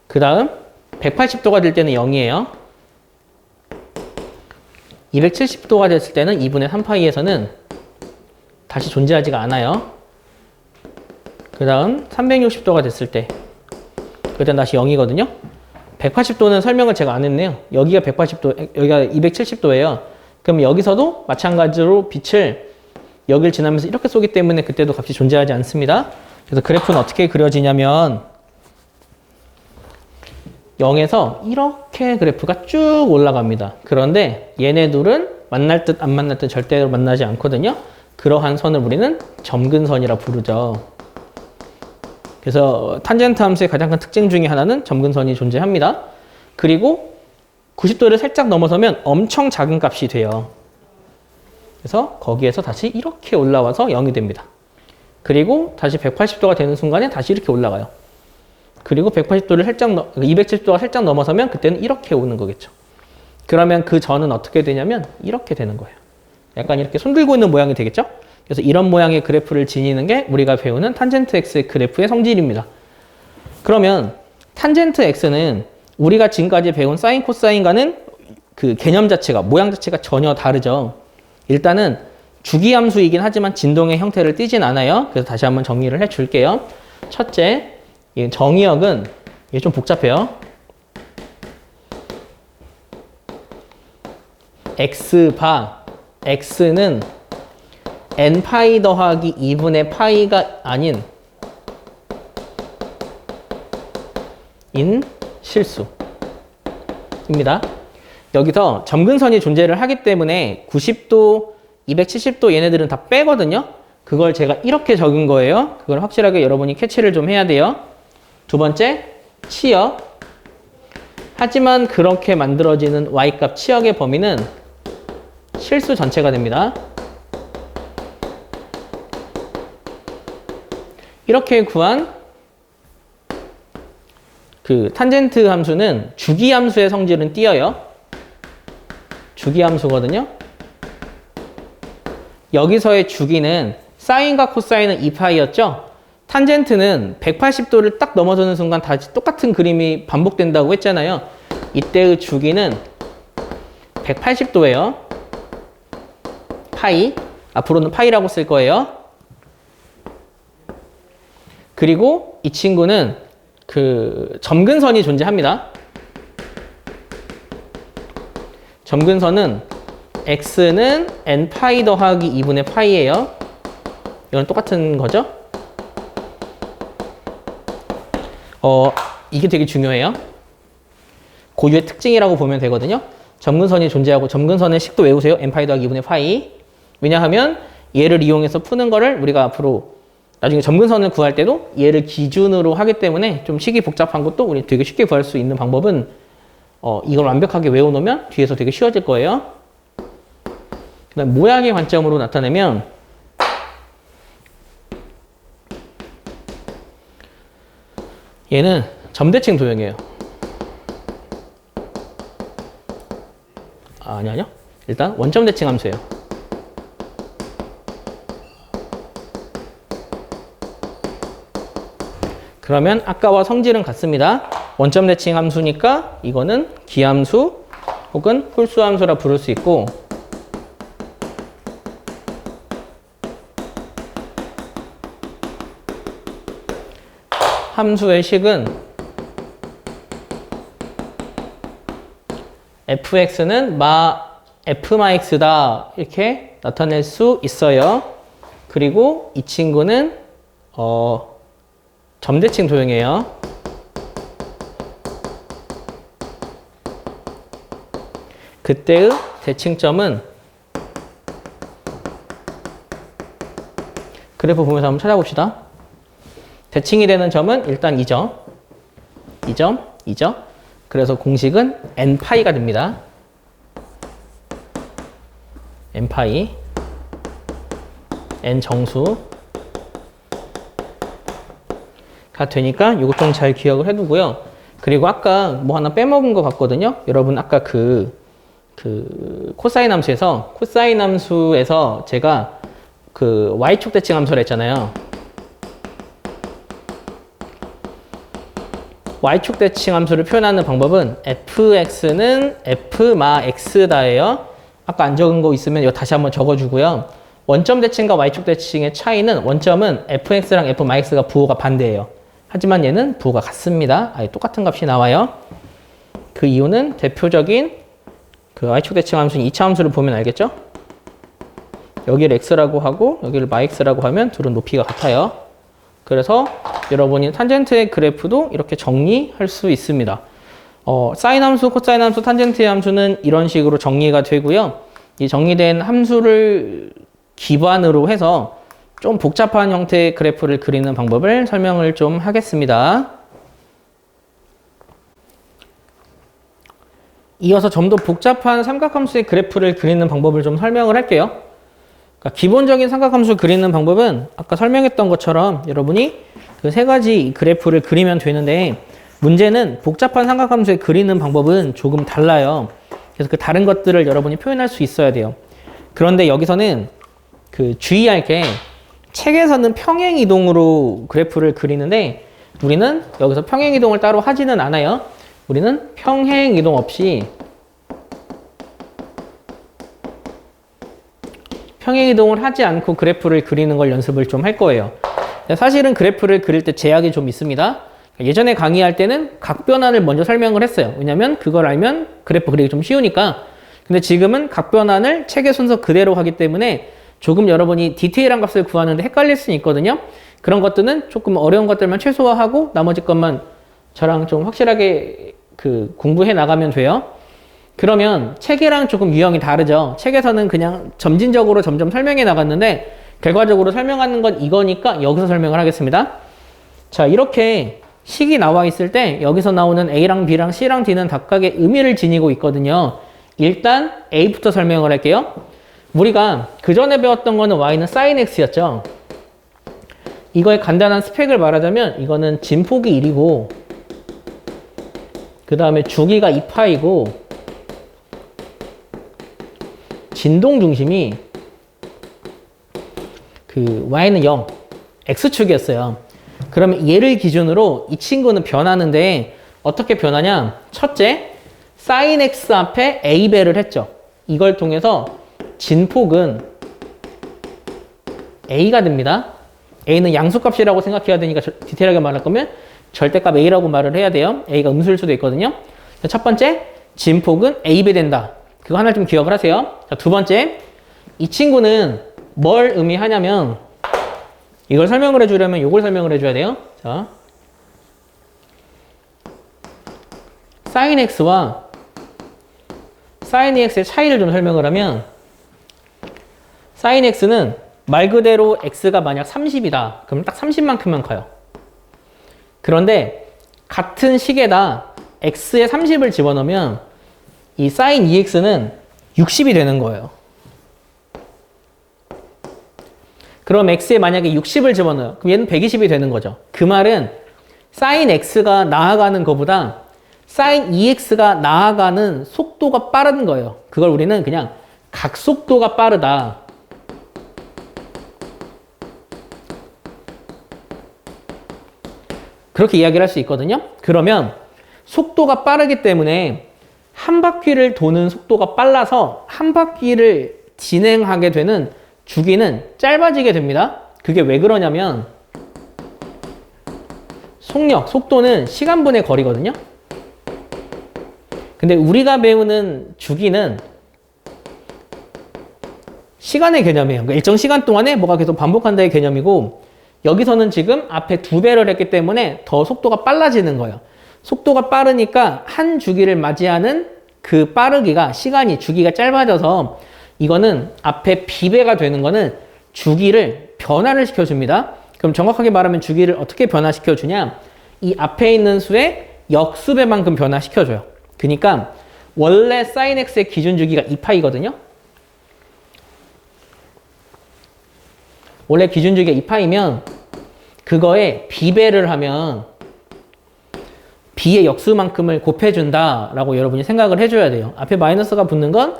그 다음 180도가 될 때는 0이에요. 270도가 됐을 때는 2분의 3파이에서는 다시 존재하지가 않아요. 그 다음 360도가 됐을 때 그때는 다시 0이거든요. 180도는 설명을 제가 안 했네요. 여기가 180도, 여기가 270도예요. 그럼 여기서도 마찬가지로 빛을 여기를 지나면서 이렇게 쏘기 때문에 그때도 값이 존재하지 않습니다. 그래서 그래프는 어떻게 그려지냐면 0에서 이렇게 그래프가 쭉 올라갑니다. 그런데 얘네 둘은 만날 듯 안 만날 듯 절대로 만나지 않거든요. 그러한 선을 우리는 점근선이라 부르죠. 그래서 탄젠트 함수의 가장 큰 특징 중에 하나는 점근선이 존재합니다. 그리고 90도를 살짝 넘어서면 엄청 작은 값이 돼요. 그래서 거기에서 다시 이렇게 올라와서 0이 됩니다. 그리고 다시 180도가 되는 순간에 다시 이렇게 올라가요. 그리고 180도를 살짝 270도가 살짝 넘어서면 그때는 이렇게 오는 거겠죠. 그러면 그 전은 어떻게 되냐면 이렇게 되는 거예요. 약간 이렇게 손 들고 있는 모양이 되겠죠? 그래서 이런 모양의 그래프를 지니는 게 우리가 배우는 탄젠트 X의 그래프의 성질입니다. 그러면 탄젠트 X는 우리가 지금까지 배운 사인, 코사인과는 그 개념 자체가, 모양 자체가 전혀 다르죠. 일단은 주기함수이긴 하지만 진동의 형태를 띠진 않아요. 그래서 다시 한번 정리를 해 줄게요. 첫째, 정의역은 이게 좀 복잡해요. X바, X는 n파이 더하기 2분의 파이가 아닌 실수입니다. 여기서 점근선이 존재를 하기 때문에 90도, 270도 얘네들은 다 빼거든요. 그걸 제가 이렇게 적은 거예요. 그걸 확실하게 여러분이 캐치를 좀 해야 돼요. 두 번째, 치역. 하지만 그렇게 만들어지는 y값 치역의 범위는 실수 전체가 됩니다. 이렇게 구한 그 탄젠트 함수는 주기함수의 성질은 띄어요. 주기함수거든요. 여기서의 주기는 사인과 코사인은 2파이였죠. 탄젠트는 180도를 딱 넘어서는 순간 다시 똑같은 그림이 반복된다고 했잖아요. 이때의 주기는 180도예요. 파이. 앞으로는 파이라고 쓸 거예요. 그리고 이 친구는 그 점근선이 존재합니다. 점근선은 x는 n 파이 더하기 2분의 파이예요. 이건 똑같은 거죠. 이게 되게 중요해요. 고유의 특징이라고 보면 되거든요. 점근선이 존재하고 점근선의 식도 외우세요. n 파이 더하기 2분의 파이. 왜냐하면 얘를 이용해서 푸는 거를 우리가 앞으로 나중에 점근선을 구할 때도 얘를 기준으로 하기 때문에 좀 식이 복잡한 것도 우리 되게 쉽게 구할 수 있는 방법은 이걸 완벽하게 외워놓으면 뒤에서 되게 쉬워질 거예요. 그다음 모양의 관점으로 나타내면 얘는 점대칭 도형이에요. 아니요. 일단 원점 대칭 함수예요. 그러면 아까와 성질은 같습니다. 원점 대칭 함수니까 이거는 기함수 혹은 홀수 함수라 부를 수 있고, 함수의 식은 fx는 fx다 이렇게 나타낼 수 있어요. 그리고 이 친구는 점대칭 도형이에요. 그때의 대칭점은 그래프 보면서 한번 찾아봅시다. 대칭이 되는 점은 일단 2점, 2점, 2점. 그래서 공식은 n파이가 됩니다. n파이, n정수가 되니까 이것 좀 잘 기억을 해두고요. 그리고 아까 뭐 하나 빼먹은 것 같거든요. 여러분 아까 그 코사인 함수에서 제가 그 y축 대칭 함수를 했잖아요. y축 대칭 함수를 표현하는 방법은 fx는 f마 x다예요. 아까 안 적은 거 있으면 이거 다시 한번 적어주고요. 원점 대칭과 y축 대칭의 차이는 원점은 fx랑 f마x가 부호가 반대예요. 하지만 얘는 부호가 같습니다. 아예 똑같은 값이 나와요. 그 이유는 대표적인 그 y축 대칭 함수인 2차 함수를 보면 알겠죠? 여기를 x라고 하고 여기를 마x라고 하면 둘은 높이가 같아요. 그래서 여러분이 탄젠트의 그래프도 이렇게 정리할 수 있습니다. 사인 함수, 코사인 함수, 탄젠트의 함수는 이런 식으로 정리가 되고요. 이 정리된 함수를 기반으로 해서 좀 복잡한 형태의 그래프를 그리는 방법을 설명을 좀 하겠습니다. 이어서 좀 더 복잡한 삼각함수의 그래프를 그리는 방법을 좀 설명을 할게요. 그러니까 기본적인 삼각함수 그리는 방법은 아까 설명했던 것처럼 여러분이 그 세 가지 그래프를 그리면 되는데, 문제는 복잡한 삼각함수에 그리는 방법은 조금 달라요. 그래서 그 다른 것들을 여러분이 표현할 수 있어야 돼요. 그런데 여기서는 그 주의할 게, 책에서는 평행 이동으로 그래프를 그리는데 우리는 여기서 평행 이동을 따로 하지는 않아요. 우리는 평행 이동 없이 평행 이동을 하지 않고 그래프를 그리는 걸 연습을 좀 할 거예요. 사실은 그래프를 그릴 때 제약이 좀 있습니다. 예전에 강의할 때는 각변환을 먼저 설명을 했어요. 왜냐면 그걸 알면 그래프 그리기 좀 쉬우니까. 근데 지금은 각변환을 책의 순서 그대로 하기 때문에 조금 여러분이 디테일한 값을 구하는데 헷갈릴 수는 있거든요. 그런 것들은 조금 어려운 것들만 최소화하고 나머지 것만 저랑 좀 확실하게 공부해 나가면 돼요. 그러면 책이랑 조금 유형이 다르죠. 책에서는 그냥 점진적으로 점점 설명해 나갔는데 결과적으로 설명하는 건 이거니까 여기서 설명을 하겠습니다. 자, 이렇게 식이 나와 있을 때 여기서 나오는 A랑 B랑 C랑 D는 각각의 의미를 지니고 있거든요. 일단 A부터 설명을 할게요. 우리가 그 전에 배웠던 거는 Y는 sin X였죠. 이거의 간단한 스펙을 말하자면 이거는 진폭이 1이고 그 다음에 주기가 2파이고 진동 중심이 그 y는 0, x축이었어요. 그러면 얘를 기준으로 이 친구는 변하는데 어떻게 변하냐? 첫째, sin x 앞에 a배를 했죠. 이걸 통해서 진폭은 a가 됩니다. a는 양수값이라고 생각해야 되니까 디테일하게 말할 거면 절대값 a라고 말을 해야 돼요. a가 음수일 수도 있거든요. 첫 번째, 진폭은 a배 된다. 그거 하나 좀 기억을 하세요. 자, 두 번째, 이 친구는 뭘 의미하냐면 이걸 설명을 해주려면 이걸 설명을 해줘야 돼요. 자, sin x와 sin x의 차이를 좀 설명을 하면 sin x는 말 그대로 x가 만약 30이다. 그럼 딱 30만큼만 커요. 그런데 같은 식에다 x에 30을 집어넣으면 이 sin 2x는 60이 되는 거예요. 그럼 x에 만약에 60을 집어넣어요. 그럼 얘는 120이 되는 거죠. 그 말은 sin x가 나아가는 것보다 sin 2x가 나아가는 속도가 빠른 거예요. 그걸 우리는 그냥 각속도가 빠르다. 그렇게 이야기를 할 수 있거든요. 그러면 속도가 빠르기 때문에 한 바퀴를 도는 속도가 빨라서 한 바퀴를 진행하게 되는 주기는 짧아지게 됩니다. 그게 왜 그러냐면 속력, 속도는 시간분의 거리거든요. 근데 우리가 배우는 주기는 시간의 개념이에요. 그러니까 일정 시간 동안에 뭐가 계속 반복한다의 개념이고 여기서는 지금 앞에 2배를 했기 때문에 더 속도가 빨라지는 거예요. 속도가 빠르니까 한 주기를 맞이하는 그 빠르기가 시간이 주기가 짧아져서 이거는 앞에 비배가 되는 거는 주기를 변화를 시켜줍니다. 그럼 정확하게 말하면 주기를 어떻게 변화시켜주냐? 이 앞에 있는 수의 역수배만큼 변화시켜줘요. 그러니까 원래 sin x의 기준 주기가 2파이거든요. 원래 기준 주기가 2파이면 그거에 비배를 하면 b의 역수만큼을 곱해준다라고 여러분이 생각을 해줘야 돼요. 앞에 마이너스가 붙는 건,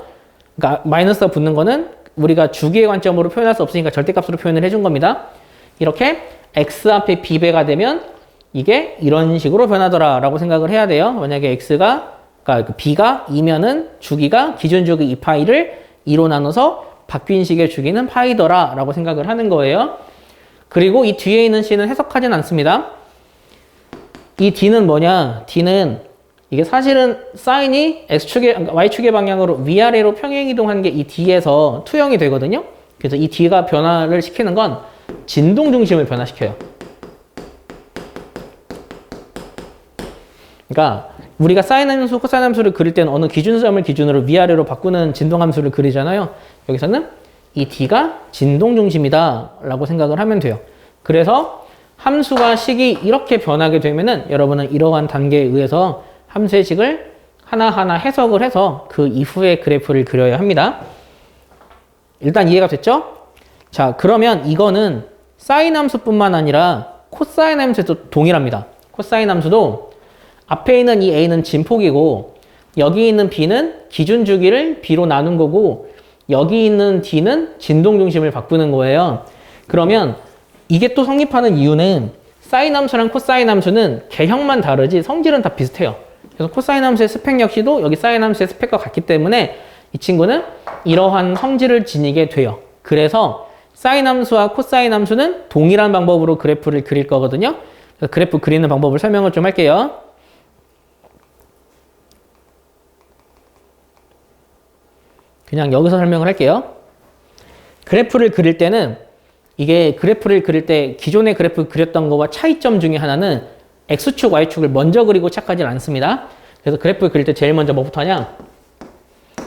그러니까 마이너스가 붙는 거는 우리가 주기의 관점으로 표현할 수 없으니까 절대값으로 표현을 해준 겁니다. 이렇게 x 앞에 b배가 되면 이게 이런 식으로 변하더라라고 생각을 해야 돼요. 만약에 x가, 그러니까 b가 2면은 주기가 기준 주기 2파이를 2로 나눠서 바뀐 식의 주기는 파이더라라고 생각을 하는 거예요. 그리고 이 뒤에 있는 c는 해석하진 않습니다. 이 d는 뭐냐? d는 이게 사실은 사인이 x축의, y축의 방향으로 위아래로 평행 이동한 게 이 d에서 투영이 되거든요. 그래서 이 d가 변화를 시키는 건 진동 중심을 변화시켜요. 그러니까 우리가 사인 함수, 코사인 함수를 그릴 때는 어느 기준점을 기준으로 위아래로 바꾸는 진동 함수를 그리잖아요. 여기서는 이 d가 진동 중심이다 라고 생각을 하면 돼요. 그래서 함수와 식이 이렇게 변하게 되면은 여러분은 이러한 단계에 의해서 함수의 식을 하나하나 해석을 해서 그 이후의 그래프를 그려야 합니다. 일단 이해가 됐죠? 자, 그러면 이거는 사인 함수뿐만 아니라 코사인 함수도 동일합니다. 코사인 함수도 앞에 있는 이 a는 진폭이고 여기 있는 b는 기준 주기를 b로 나눈 거고 여기 있는 d는 진동 중심을 바꾸는 거예요. 그러면 이게 또 성립하는 이유는 사인 함수랑 코사인 함수는 개형만 다르지 성질은 다 비슷해요. 그래서 코사인 함수의 스펙 역시도 여기 사인 함수의 스펙과 같기 때문에 이 친구는 이러한 성질을 지니게 돼요. 그래서 사인 함수와 코사인 함수는 동일한 방법으로 그래프를 그릴 거거든요. 그래서 그래프 그리는 방법을 설명을 좀 할게요. 그냥 여기서 설명을 할게요. 그래프를 그릴 때는 이게 그래프를 그릴 때 기존의 그래프 그렸던 거와 차이점 중에 하나는 X축, Y축을 먼저 그리고 시작하지 않습니다. 그래서 그래프를 그릴 때 제일 먼저 뭐부터 하냐?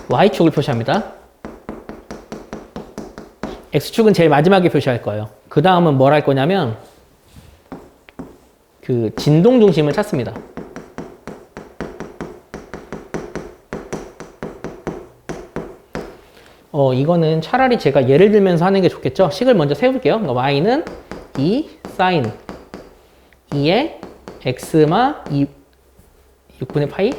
Y축을 표시합니다. X축은 제일 마지막에 표시할 거예요. 그 다음은 뭘 할 거냐면 그 진동 중심을 찾습니다. 이거는 차라리 제가 예를 들면서 하는 게 좋겠죠? 식을 먼저 세울게요. 그러니까 y는 2 sin 2에 x마 6분의 파이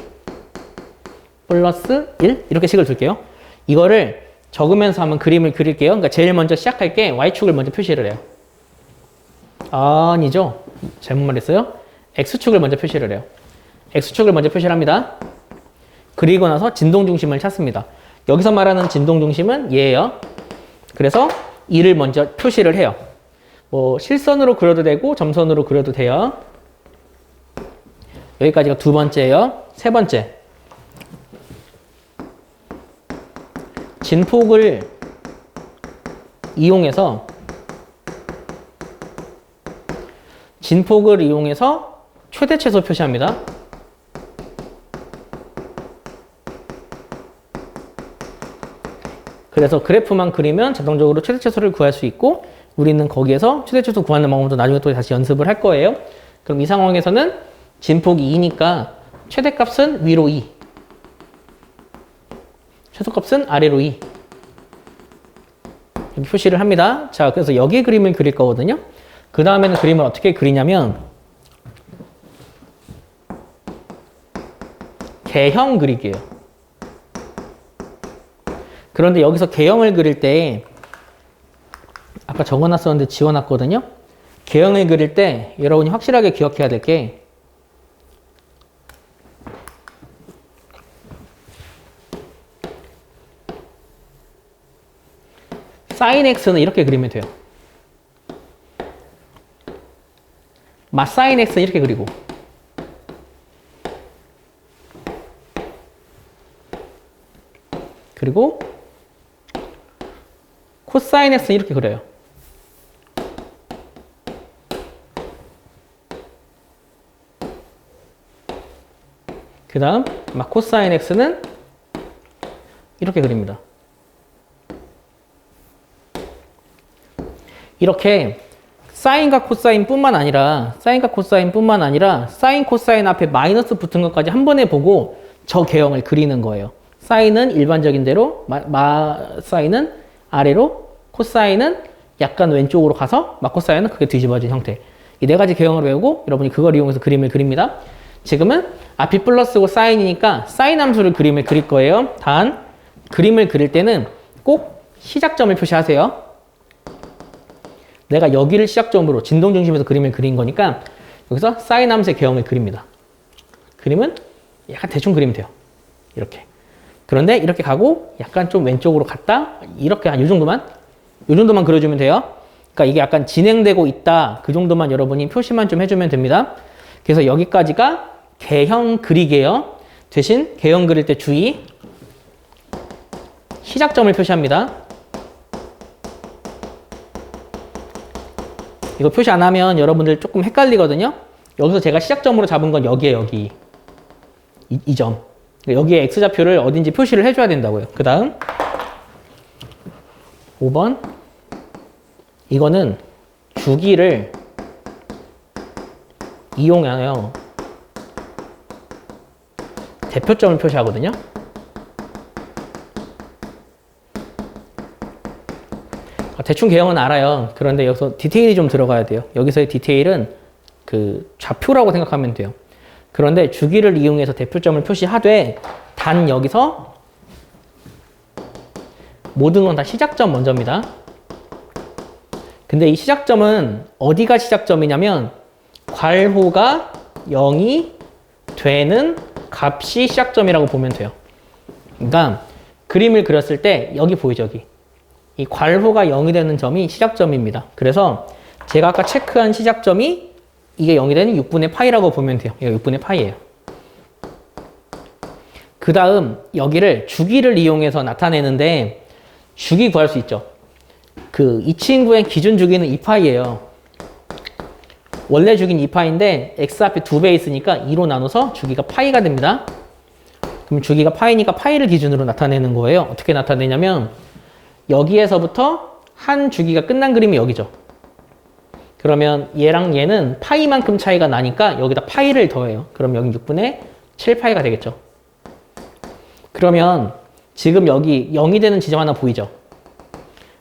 플러스 1 이렇게 식을 둘게요. 이거를 적으면서 한번 그림을 그릴게요. 그러니까 제일 먼저 시작할 게 y축을 먼저 표시를 해요. 아니죠. 잘못 말했어요. x축을 먼저 표시를 해요. x축을 먼저 표시를 합니다. 그리고 나서 진동중심을 찾습니다. 여기서 말하는 진동중심은 얘예요. 그래서 이를 먼저 표시를 해요. 뭐 실선으로 그려도 되고 점선으로 그려도 돼요. 여기까지가 두 번째예요. 세 번째. 진폭을 이용해서 최대 최소 표시합니다. 그래서 그래프만 그리면 자동적으로 최대 최소를 구할 수 있고 우리는 거기에서 최대 최소 구하는 방법도 나중에 또 다시 연습을 할 거예요. 그럼 이 상황에서는 진폭이 2니까 최대값은 위로 2, 최소값은 아래로 2 이렇게 표시를 합니다. 자, 그래서 여기에 그림을 그릴 거거든요. 그 다음에는 그림을 어떻게 그리냐면 개형 그리기예요. 그런데 여기서 개형을 그릴 때 아까 적어놨었는데 지워놨거든요. 개형을 그릴 때 여러분이 확실하게 기억해야 될 게 sin x는 이렇게 그리면 돼요. sin x는 이렇게 그리고 그리고 cosine x는 이렇게 그려요. 그 다음 cosine x는 이렇게 그립니다. 이렇게 사인과 코사인 뿐만 아니라 사인, 코사인 앞에 마이너스 붙은 것까지 한 번에 보고 저 개형을 그리는 거예요. 사인은 일반적인 대로, 사인은 아래로, 코사인은 약간 왼쪽으로 가서 마코사인은 크게 뒤집어진 형태. 이 네 가지 개형을 외우고 여러분이 그걸 이용해서 그림을 그립니다. 지금은 앞이 플러스고 사인이니까 사인 함수를 그림을 그릴 거예요. 단 그림을 그릴 때는 꼭 시작점을 표시하세요. 내가 여기를 시작점으로 진동중심에서 그림을 그린 거니까 여기서 사인 함수의 개형을 그립니다. 그림은 약간 대충 그리면 돼요. 이렇게. 그런데 이렇게 가고 약간 좀 왼쪽으로 갔다 이렇게 한 이 정도만 그려주면 돼요. 그러니까 이게 약간 진행되고 있다. 그 정도만 여러분이 표시만 좀 해주면 됩니다. 그래서 여기까지가 개형 그리기예요. 대신 개형 그릴 때 주의. 시작점을 표시합니다. 이거 표시 안 하면 여러분들 조금 헷갈리거든요. 여기서 제가 시작점으로 잡은 건 여기에 여기. 이 점. 여기에 x좌표를 어딘지 표시를 해줘야 된다고요. 그 다음 5번. 이거는 주기를 이용하여 대표점을 표시하거든요. 대충 개형은 알아요. 그런데 여기서 디테일이 좀 들어가야 돼요. 여기서의 디테일은 그 좌표라고 생각하면 돼요. 그런데 주기를 이용해서 대표점을 표시하되 단 여기서 모든 건 다 시작점 먼저입니다. 근데 이 시작점은 어디가 시작점이냐면 괄호가 0이 되는 값이 시작점이라고 보면 돼요. 그러니까 그림을 그렸을 때 여기 보이죠? 여기. 이 괄호가 0이 되는 점이 시작점입니다. 그래서 제가 아까 체크한 시작점이 이게 0이 되는 6분의 파이라고 보면 돼요. 이거 6분의 파이예요. 그 다음 여기를 주기를 이용해서 나타내는데 주기 구할 수 있죠. 이 친구의 기준 주기는 2파이예요. 원래 주기는 2파인데 x 앞에 2배 있으니까 2로 나눠서 주기가 파이가 됩니다. 그럼 주기가 파이니까 파이를 기준으로 나타내는 거예요. 어떻게 나타내냐면 여기에서부터 한 주기가 끝난 그림이 여기죠. 그러면 얘랑 얘는 파이만큼 차이가 나니까 여기다 파이를 더해요. 그럼 여기 6분의 7파이가 되겠죠. 그러면 지금 여기 0이 되는 지점 하나 보이죠?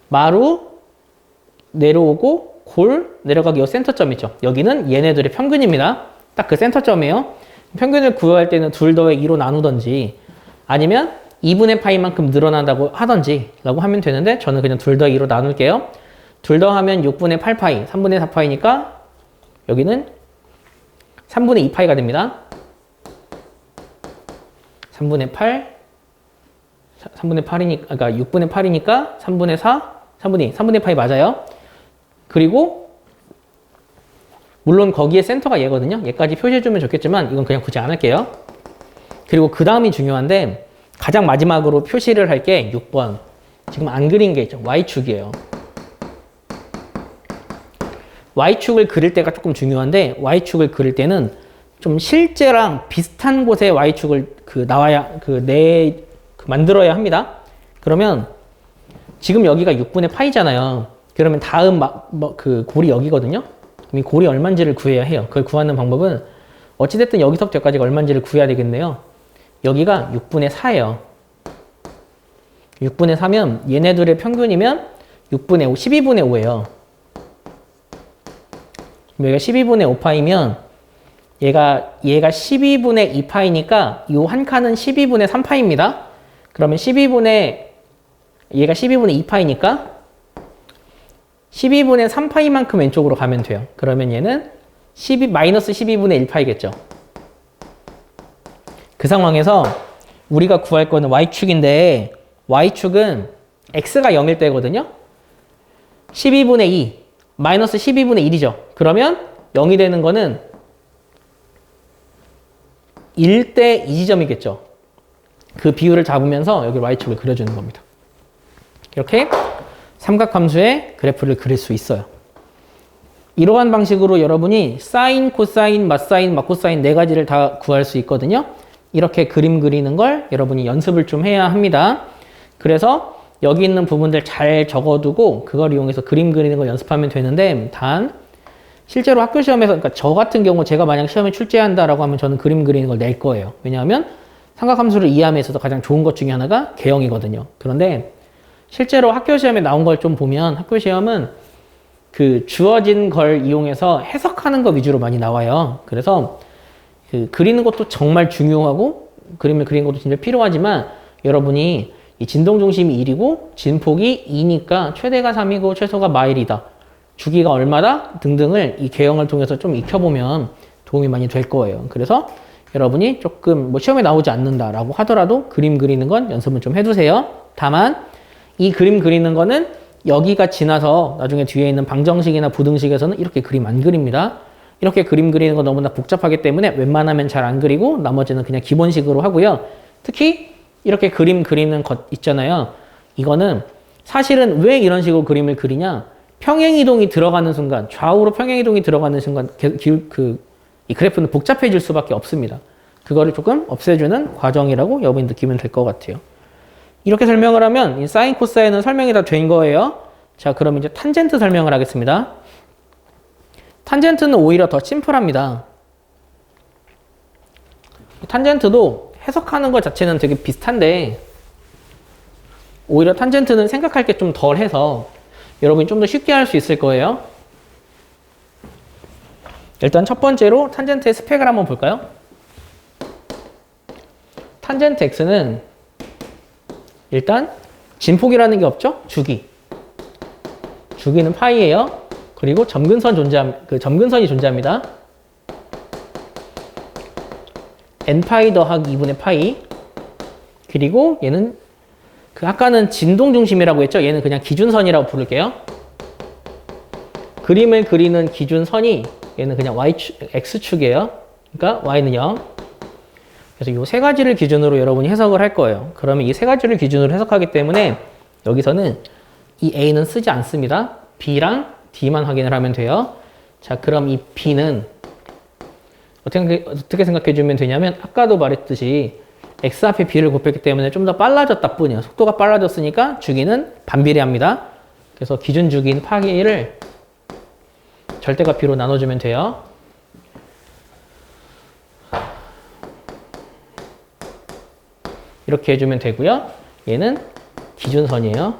마루 내려오고 골 내려가기 요 센터점 있죠? 여기는 얘네들의 평균입니다. 딱 그 센터점이에요. 평균을 구할 때는 2 더해 2로 나누던지 아니면 2분의 파이만큼 늘어난다고 하던지 라고 하면 되는데 저는 그냥 둘 더 2로 나눌게요. 둘 더 하면 6분의 8파이, 3분의 4파이니까 여기는 3분의 2파이가 됩니다. 3분의 8, 3분의 8이니까, 그러니까 6분의 8이니까 3분의 4, 3분의 파이 맞아요. 그리고 물론 거기에 센터가 얘거든요. 얘까지 표시해주면 좋겠지만 이건 그냥 굳이 안 할게요. 그리고 그 다음이 중요한데 가장 마지막으로 표시를 할 게 6번. 지금 안 그린 게 있죠. Y축이에요. Y축을 그릴 때가 조금 중요한데 Y축을 그릴 때는 좀 실제랑 비슷한 곳에 Y축을 만들어야 합니다. 그러면 지금 여기가 6분의 파이잖아요. 그러면 다음 골이 여기거든요. 그럼 이 골이 얼마인지를 구해야 해요. 그걸 구하는 방법은 어찌됐든 여기서부터 여기까지가 얼마인지를 구해야 되겠네요. 여기가 6분의 4예요. 6분의 4면 얘네들의 평균이면 6분의 5, 12분의 5예요. 여기가 12분의 5파이면 얘가 12분의 2파이니까 이 한 칸은 12분의 3파입니다. 그러면 얘가 12분의 2파이니까 12분의 3파이만큼 왼쪽으로 가면 돼요. 그러면 얘는 마이너스 12분의 1파이겠죠. 그 상황에서 우리가 구할 거는 Y축인데 Y축은 X가 0일 때거든요. 12분의 2, 마이너스 12분의 1이죠. 그러면 0이 되는 거는 1대 2지점이겠죠. 그 비율을 잡으면서 여기 Y축을 그려주는 겁니다. 이렇게 삼각함수의 그래프를 그릴 수 있어요. 이러한 방식으로 여러분이 사인, 코사인, 맞사인, 맞코사인 네 가지를 다 구할 수 있거든요. 이렇게 그림 그리는 걸 여러분이 연습을 좀 해야 합니다. 그래서 여기 있는 부분들 잘 적어두고 그걸 이용해서 그림 그리는 걸 연습하면 되는데 단 실제로 학교 시험에서 그러니까 저 같은 경우 제가 만약 시험에 출제한다라고 하면 저는 그림 그리는 걸 낼 거예요. 왜냐하면 삼각함수를 이해함에 있어서 가장 좋은 것 중에 하나가 개형이거든요. 그런데 실제로 학교 시험에 나온 걸 좀 보면 학교 시험은 그 주어진 걸 이용해서 해석하는 거 위주로 많이 나와요. 그래서 그 그리는 것도 정말 중요하고 그림을 그리는 것도 진짜 필요하지만 여러분이 이 진동 중심이 1이고 진폭이 2니까 최대가 3이고 최소가 마일이다. 주기가 얼마다 등등을 이 개형을 통해서 좀 익혀보면 도움이 많이 될 거예요. 그래서 여러분이 조금 뭐 시험에 나오지 않는다라고 하더라도 그림 그리는 건 연습은 좀 해두세요. 다만 이 그림 그리는 거는 여기가 지나서 나중에 뒤에 있는 방정식이나 부등식에서는 이렇게 그림 안 그립니다. 이렇게 그림 그리는 거 너무나 복잡하기 때문에 웬만하면 잘 안 그리고 나머지는 그냥 기본식으로 하고요. 특히 이렇게 그림 그리는 것 있잖아요. 이거는 사실은 왜 이런 식으로 그림을 그리냐? 평행이동이 들어가는 순간, 좌우로 평행이동이 들어가는 순간 이 그래프는 복잡해질 수밖에 없습니다. 그거를 조금 없애주는 과정이라고 여러분이 느끼면 될 것 같아요. 이렇게 설명을 하면 이 사인, 코사인은 설명이 다 된 거예요. 자, 그럼 이제 탄젠트 설명을 하겠습니다. 탄젠트는 오히려 더 심플합니다. 탄젠트도 해석하는 것 자체는 되게 비슷한데 오히려 탄젠트는 생각할 게 좀 덜해서 여러분이 좀 더 쉽게 할 수 있을 거예요. 일단 첫 번째로 탄젠트의 스펙을 한번 볼까요? 탄젠트 x는 일단 진폭이라는 게 없죠? 주기는 파이예요. 그리고 점근선이 존재합니다. n파이 더하기 2분의 파이. 그리고 얘는 아까는 진동 중심이라고 했죠? 얘는 그냥 기준선이라고 부를게요. 그림을 그리는 기준선이 얘는 그냥 x축이에요. 그러니까 y는 0. 그래서 이 세 가지를 기준으로 여러분이 해석을 할 거예요. 그러면 이 세 가지를 기준으로 해석하기 때문에 여기서는 이 a는 쓰지 않습니다. b랑 d만 확인을 하면 돼요. 자, 그럼 이 b는 어떻게 생각해 주면 되냐면 아까도 말했듯이 x 앞에 b를 곱했기 때문에 좀 더 빨라졌다 뿐이에요. 속도가 빨라졌으니까 주기는 반비례합니다. 그래서 기준 주기인 파이를 절대값 b로 나눠주면 돼요. 이렇게 해주면 되고요. 얘는 기준선이에요.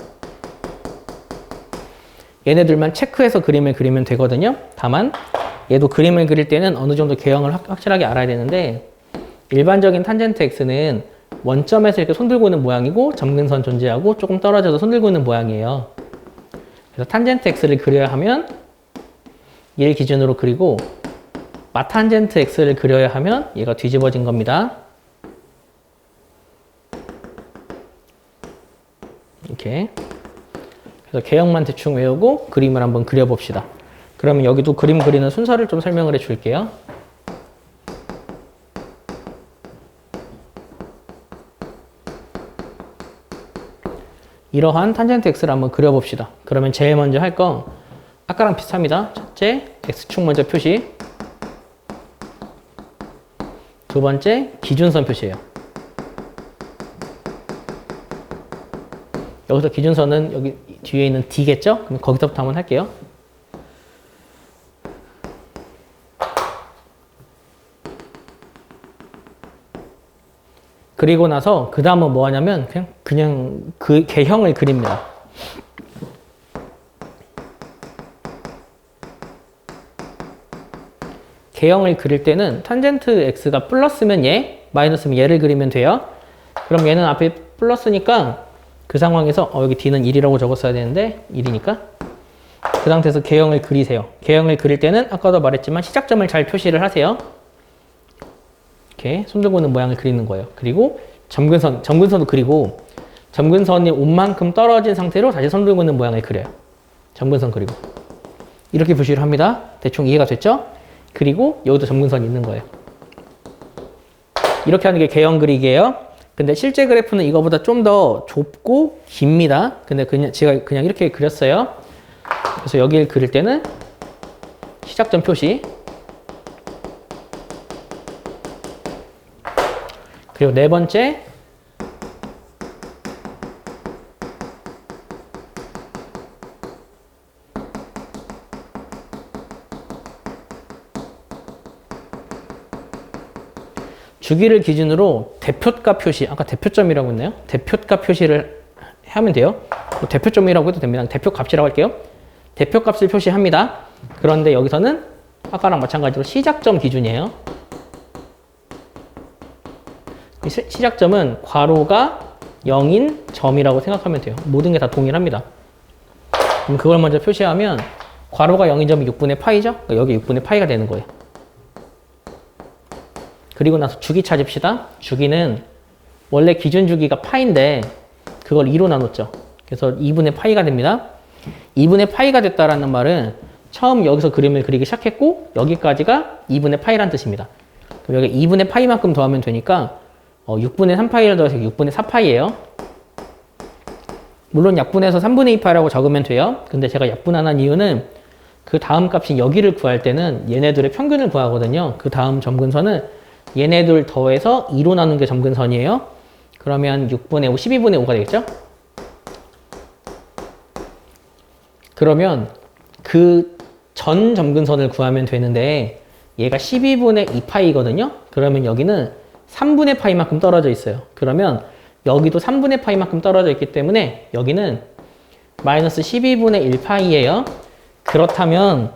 얘네들만 체크해서 그림을 그리면 되거든요. 다만 얘도 그림을 그릴 때는 어느 정도 개형을 확실하게 알아야 되는데 일반적인 탄젠트 x는 원점에서 이렇게 손들고 있는 모양이고 점근선 존재하고 조금 떨어져서 손들고 있는 모양이에요. 그래서 탄젠트 x를 그려야 하면 얘를 기준으로 그리고 마탄젠트 x를 그려야 하면 얘가 뒤집어진 겁니다. 이렇게. 그래서 개형만 대충 외우고 그림을 한번 그려봅시다. 그러면 여기도 그림 그리는 순서를 좀 설명을 해 줄게요. 이러한 탄젠트 x를 한번 그려봅시다. 그러면 제일 먼저 할 거 아까랑 비슷합니다. 첫째, x축 먼저 표시. 두 번째, 기준선 표시예요. 여기서 기준선은 여기 뒤에 있는 D겠죠? 그럼 거기서부터 한번 할게요. 그리고 나서 그 다음은 뭐 하냐면 그냥 그 개형을 그립니다. 개형을 그릴 때는 탄젠트 x가 플러스면 얘, 마이너스면 얘를 그리면 돼요. 그럼 얘는 앞에 플러스니까 그 상황에서 여기 D는 1이라고 적었어야 되는데 1이니까 그 상태에서 개형을 그리세요. 개형을 그릴 때는 아까도 말했지만 시작점을 잘 표시를 하세요. 이렇게 손 들고 있는 모양을 그리는 거예요. 그리고 점근선도 그리고 점근선이 온 만큼 떨어진 상태로 다시 손 들고 있는 모양을 그려요. 점근선 그리고 이렇게 표시를 합니다. 대충 이해가 됐죠? 그리고 여기도 점근선이 있는 거예요. 이렇게 하는 게 개형 그리기예요. 근데 실제 그래프는 이거보다 좀 더 좁고 깁니다. 근데 제가 그냥 이렇게 그렸어요. 그래서 여기를 그릴 때는 시작점 표시. 그리고 네 번째, 주기를 기준으로 대표값 표시, 아까 대표점이라고 했나요? 대표값 표시를 하면 돼요. 뭐 대표점이라고 해도 됩니다. 대표값이라고 할게요. 대표값을 표시합니다. 그런데 여기서는 아까랑 마찬가지로 시작점 기준이에요. 시작점은 괄호가 0인 점이라고 생각하면 돼요. 모든 게 다 동일합니다. 그럼 그걸 먼저 표시하면 괄호가 0인 점이 6분의 파이죠? 그러니까 여기 6분의 파이가 되는 거예요. 그리고 나서 주기 찾읍시다. 주기는 원래 기준 주기가 파인데 그걸 2로 나눴죠. 그래서 2분의 파이가 됩니다. 2분의 파이가 됐다라는 말은 처음 여기서 그림을 그리기 시작했고 여기까지가 2분의 파이란 뜻입니다. 그럼 여기 2분의 파이만큼 더하면 되니까 6분의 3파이를 더해서 6분의 4파이예요. 물론 약분해서 3분의 2파이라고 적으면 돼요. 근데 제가 약분하는 이유는 그 다음 값인 여기를 구할 때는 얘네들의 평균을 구하거든요. 그 다음 점근선은 얘네들 더해서 2로 나눈 게 점근선이에요. 그러면 6분의 5, 12분의 5가 되겠죠? 그러면 그 전 점근선을 구하면 되는데 얘가 12분의 2파이거든요. 그러면 여기는 3분의 파이만큼 떨어져 있어요. 그러면 여기도 3분의 파이만큼 떨어져 있기 때문에 여기는 마이너스 12분의 1파이예요. 그렇다면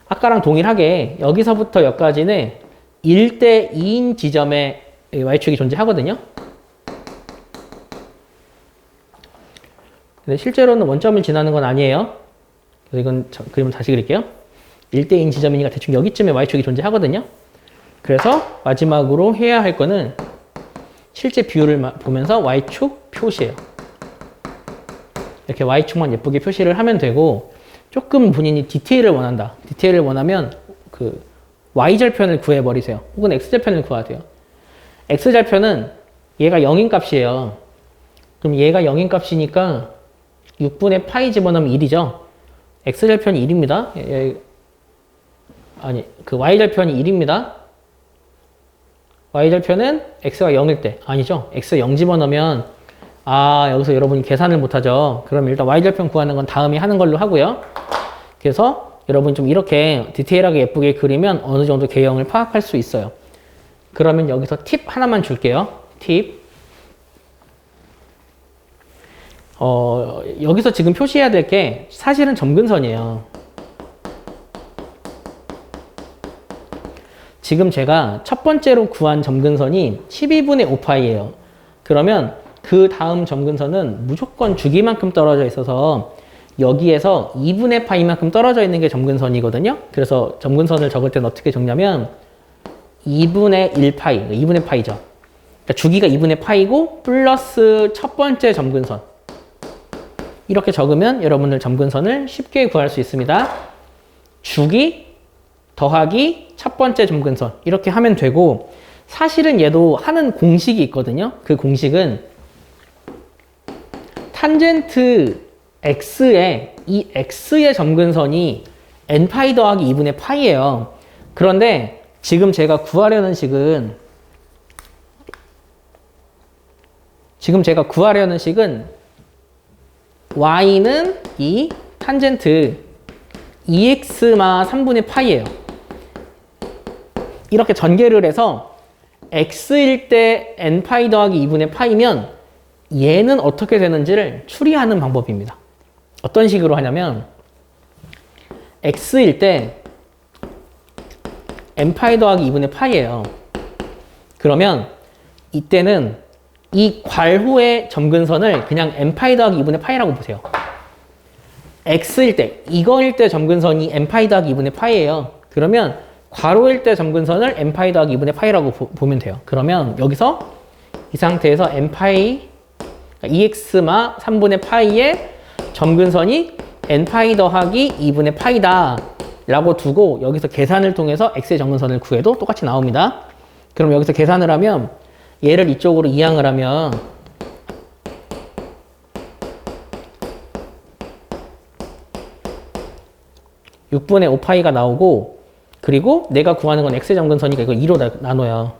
아까랑 동일하게 여기서부터 여기까지는 1대 2인 지점에 y축이 존재하거든요. 근데 실제로는 원점을 지나는 건 아니에요. 그래서 이건 그림을 다시 그릴게요. 1대 2인 지점이니까 대충 여기쯤에 y축이 존재하거든요. 그래서 마지막으로 해야 할 거는 실제 비율을 보면서 y축 표시예요. 이렇게 y축만 예쁘게 표시를 하면 되고 조금 본인이 디테일을 원한다. 디테일을 원하면 그 y절편을 구해버리세요. 혹은 x절편을 구하세요. x절편은 얘가 0인 값이에요. 그럼 얘가 0인 값이니까 6분의 파이 집어넣으면 1이죠. x절편이 1입니다. 아니, 그 y절편이 1입니다. y절편은 x가 0일 때, 아니죠. x 0 집어넣으면 여기서 여러분이 계산을 못하죠. 그럼 일단 y절편 구하는 건 다음에 하는 걸로 하고요. 그래서 여러분 좀 이렇게 디테일하게 예쁘게 그리면 어느 정도 개형을 파악할 수 있어요. 그러면 여기서 팁 하나만 줄게요. 팁. 여기서 지금 표시해야 될 게 사실은 점근선이에요. 지금 제가 첫 번째로 구한 점근선이 12분의 5파이예요. 그러면 그 다음 점근선은 무조건 주기만큼 떨어져 있어서 여기에서 2분의 파이만큼 떨어져 있는 게 점근선이거든요. 그래서 점근선을 적을 때는 어떻게 적냐면 2분의 1파이, 2분의 파이죠. 그러니까 주기가 2분의 파이고 플러스 첫 번째 점근선. 이렇게 적으면 여러분들 점근선을 쉽게 구할 수 있습니다. 주기 더하기 첫 번째 점근선 이렇게 하면 되고, 사실은 얘도 하는 공식이 있거든요. 그 공식은 탄젠트 x의 이 x의 점근선이 n파이 더하기 2분의 파이예요. 그런데 지금 제가 구하려는 식은 y는 이 탄젠트 2x마 3분의 파이예요. 이렇게 전개를 해서 x일 때 n파이 더하기 2분의 파이면 얘는 어떻게 되는지를 추리하는 방법입니다. 어떤 식으로 하냐면 x일 때 n파이 더하기 2분의 파이예요. 그러면 이때는 이 괄호의 점근선을 그냥 n파이 더하기 2분의 파이라고 보세요. x일 때, 이거일 때 점근선이 n파이 더하기 2분의 파이예요. 그러면 괄호일 때 점근선을 n파이 더하기 2분의 파이라고 보면 돼요. 그러면 여기서 이 상태에서 n파이, 그러니까 2x마 3분의 파이의 점근선이 n파이 더하기 2분의 파이다 라고 두고 여기서 계산을 통해서 x의 점근선을 구해도 똑같이 나옵니다. 그럼 여기서 계산을 하면 얘를 이쪽으로 이항을 하면 6분의 5파이가 나오고, 그리고 내가 구하는 건 x의 점근선이니까 이거 2로 나눠요.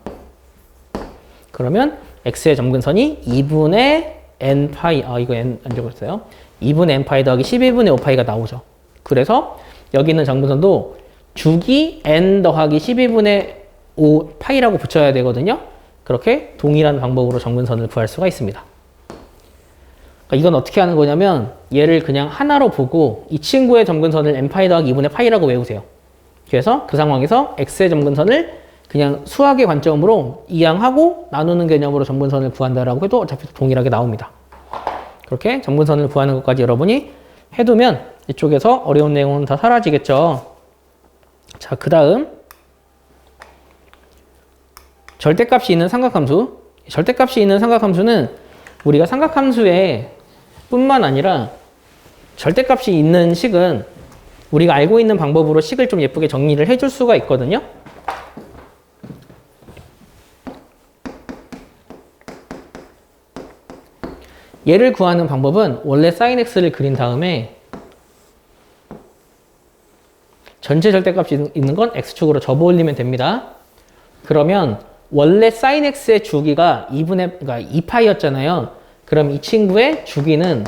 그러면 x의 점근선이 2분의 n파이, 이거 n 안 적었어요. 2분의 n파이 더하기 11분의 5파이가 나오죠. 그래서 여기 있는 점근선도 주기 n 더하기 12분의 5파이라고 붙여야 되거든요. 그렇게 동일한 방법으로 점근선을 구할 수가 있습니다. 그러니까 이건 어떻게 하는 거냐면 얘를 그냥 하나로 보고 이 친구의 점근선을 n파이 더하기 2분의 파이라고 외우세요. 그래서 그 상황에서 x의 점근선을 그냥 수학의 관점으로 이항하고 나누는 개념으로 점근선을 구한다라고 해도 어차피 동일하게 나옵니다. 그렇게 점근선을 구하는 것까지 여러분이 해두면 이쪽에서 어려운 내용은 다 사라지겠죠. 자, 그 다음 절대값이 있는 삼각함수. 절대값이 있는 삼각함수는 우리가 삼각함수에 뿐만 아니라 절대값이 있는 식은 우리가 알고 있는 방법으로 식을 좀 예쁘게 정리를 해줄 수가 있거든요. 얘를 구하는 방법은 원래 sin x를 그린 다음에 전체 절대값이 있는 건 x축으로 접어 올리면 됩니다. 그러면 원래 sin x의 주기가 2파이였잖아요. 그럼 이 친구의 주기는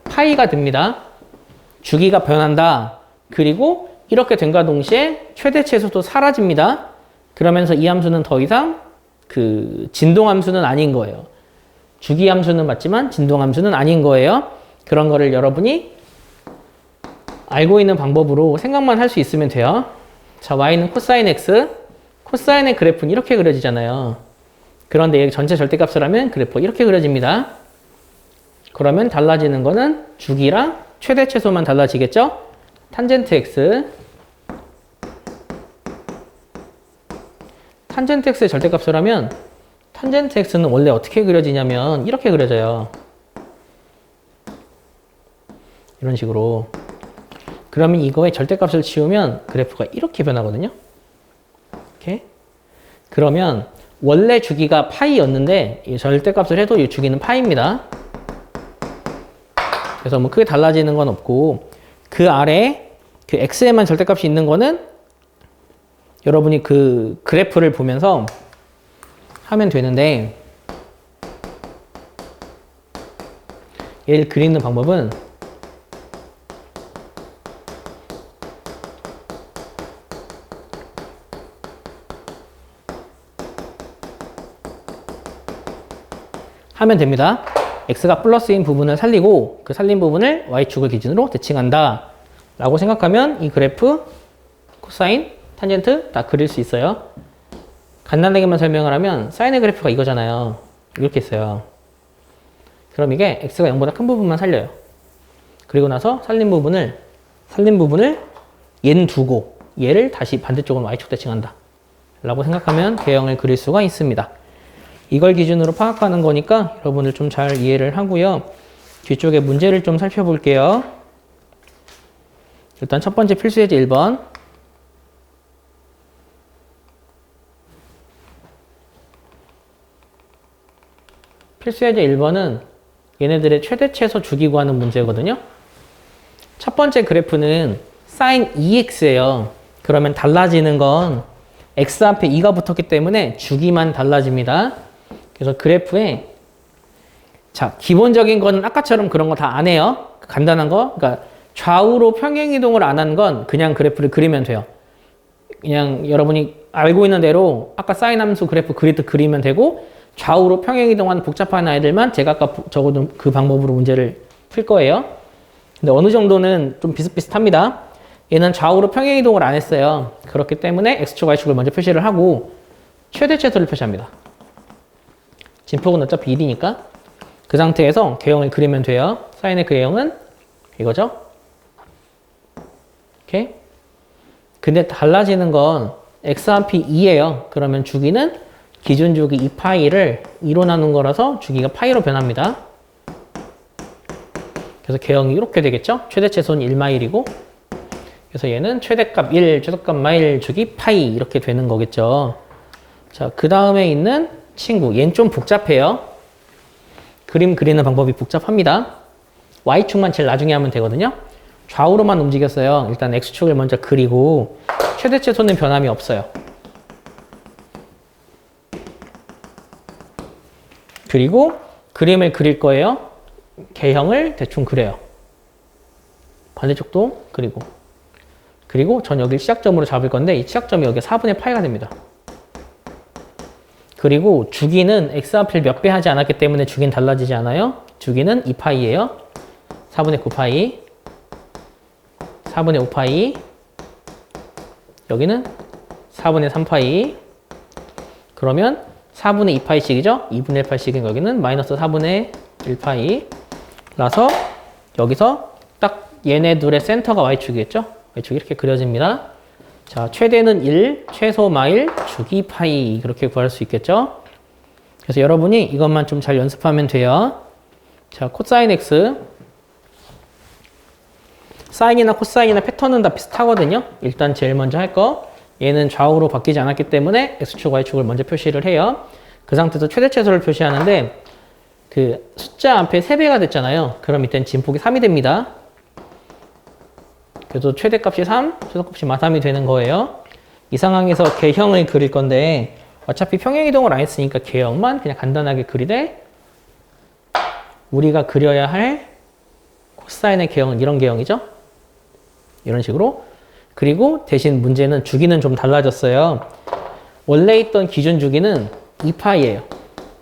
파이가 됩니다. 주기가 변한다. 그리고 이렇게 됨과 동시에 최대 최소도 사라집니다. 그러면서 이 함수는 더 이상 그 진동함수는 아닌 거예요. 주기함수는 맞지만 진동함수는 아닌 거예요. 그런 거를 여러분이 알고 있는 방법으로 생각만 할 수 있으면 돼요. 자, y는 코사인 x. 코사인의 그래프는 이렇게 그려지잖아요. 그런데 얘 전체 절대값을 하면 그래프 이렇게 그려집니다. 그러면 달라지는 거는 주기랑 최대 최소만 달라지겠죠? 탄젠트 x. 탄젠트 x의 절대값을 하면 탄젠트 x는 원래 어떻게 그려지냐면 이렇게 그려져요. 이런 식으로. 그러면 이거의 절대값을 치우면 그래프가 이렇게 변하거든요. 이렇게. 그러면 원래 주기가 파이였는데 이 절대값을 해도 이 주기는 파이입니다. 그래서 뭐 크게 달라지는 건 없고, 그 아래 그 x에만 절대값이 있는 거는 여러분이 그 그래프를 보면서 하면 되는데, 얘를 그리는 방법은 하면 됩니다. x가 플러스인 부분을 살리고 그 살린 부분을 y축을 기준으로 대칭한다 라고 생각하면 이 그래프, 코사인, 탄젠트 다 그릴 수 있어요. 간단하게만 설명을 하면 사인의 그래프가 이거잖아요. 이렇게 있어요. 그럼 이게 x가 0보다 큰 부분만 살려요. 그리고 나서 살린 부분을 얘는 두고 얘를 다시 반대쪽으로 y축 대칭한다 라고 생각하면 개형을 그릴 수가 있습니다. 이걸 기준으로 파악하는 거니까 여러분들 좀 잘 이해를 하고요. 뒤쪽에 문제를 좀 살펴볼게요. 일단 첫 번째 필수 예제 1번. 필수 예제 1번은 얘네들의 최대 최소 주기 구하는 문제거든요. 첫 번째 그래프는 sin 2x예요. 그러면 달라지는 건 x 앞에 2가 붙었기 때문에 주기만 달라집니다. 그래서 그래프에 자, 기본적인 거는 아까처럼 그런 거 다 안 해요. 간단한 거. 그러니까 좌우로 평행이동을 안 한 건 그냥 그래프를 그리면 돼요. 그냥 여러분이 알고 있는 대로 아까 사인 함수 그래프 그리듯 그리면 되고 좌우로 평행이동한 복잡한 아이들만 제가 아까 적어둔 그 방법으로 문제를 풀 거예요. 근데 어느 정도는 좀 비슷비슷합니다. 얘는 좌우로 평행이동을 안 했어요. 그렇기 때문에 x축, y축을 먼저 표시를 하고 최대 최소를 표시합니다. 진폭은 어차피 1이니까 그 상태에서 개형을 그리면 돼요. 사인의 개형은 이거죠. 오케이. 근데 달라지는 건 x 앞이 2예요. 그러면 주기는 기준 주기 2파이를 2로 나눈 거라서 주기가 파이로 변합니다. 그래서 개형이 이렇게 되겠죠. 최대 최소는 1마일이고 그래서 얘는 최대값 1, 최소값 마일 주기 파이 이렇게 되는 거겠죠. 자, 그 다음에 있는 친구 얘는 좀 복잡해요. 그림 그리는 방법이 복잡합니다. y축만 제일 나중에 하면 되거든요. 좌우로만 움직였어요. 일단 x축을 먼저 그리고 최대 최소는 변함이 없어요. 그리고 그림을 그릴 거예요. 개형을 대충 그려요. 반대쪽도 그리고 전 여기를 시작점으로 잡을 건데 이 시작점이 여기 4분의 파이가 됩니다. 그리고 주기는 x 앞을 몇 배 하지 않았기 때문에 주기는 달라지지 않아요. 주기는 2파이예요. 4분의 9파이 4분의 5파이 여기는 4분의 3파이 그러면 4분의 2파이씩이죠. 2분의 1파이씩인 여기는 마이너스 4분의 1파이 라서 여기서 딱 얘네 둘의 센터가 y축이겠죠. y축이 이렇게 그려집니다. 자, 최대는 1, 최소 마일, 주기 파이 그렇게 구할 수 있겠죠. 그래서 여러분이 이것만 좀 잘 연습하면 돼요. 자, 코사인 x 사인이나 코사인이나 패턴은 다 비슷하거든요. 일단 제일 먼저 할 거 얘는 좌우로 바뀌지 않았기 때문에 x축, y축을 먼저 표시를 해요. 그 상태에서 최대 최소를 표시하는데 그 숫자 앞에 3배가 됐잖아요. 그럼 이때는 진폭이 3이 됩니다. 그래서 최대값이 3, 최소값이 마삼이 되는 거예요. 이 상황에서 개형을 그릴 건데 어차피 평행이동을 안 했으니까 개형만 그냥 간단하게 그리되 우리가 그려야 할 코사인의 개형은 이런 개형이죠. 이런 식으로. 그리고 대신 문제는 주기는 좀 달라졌어요. 원래 있던 기준 주기는 2파이예요.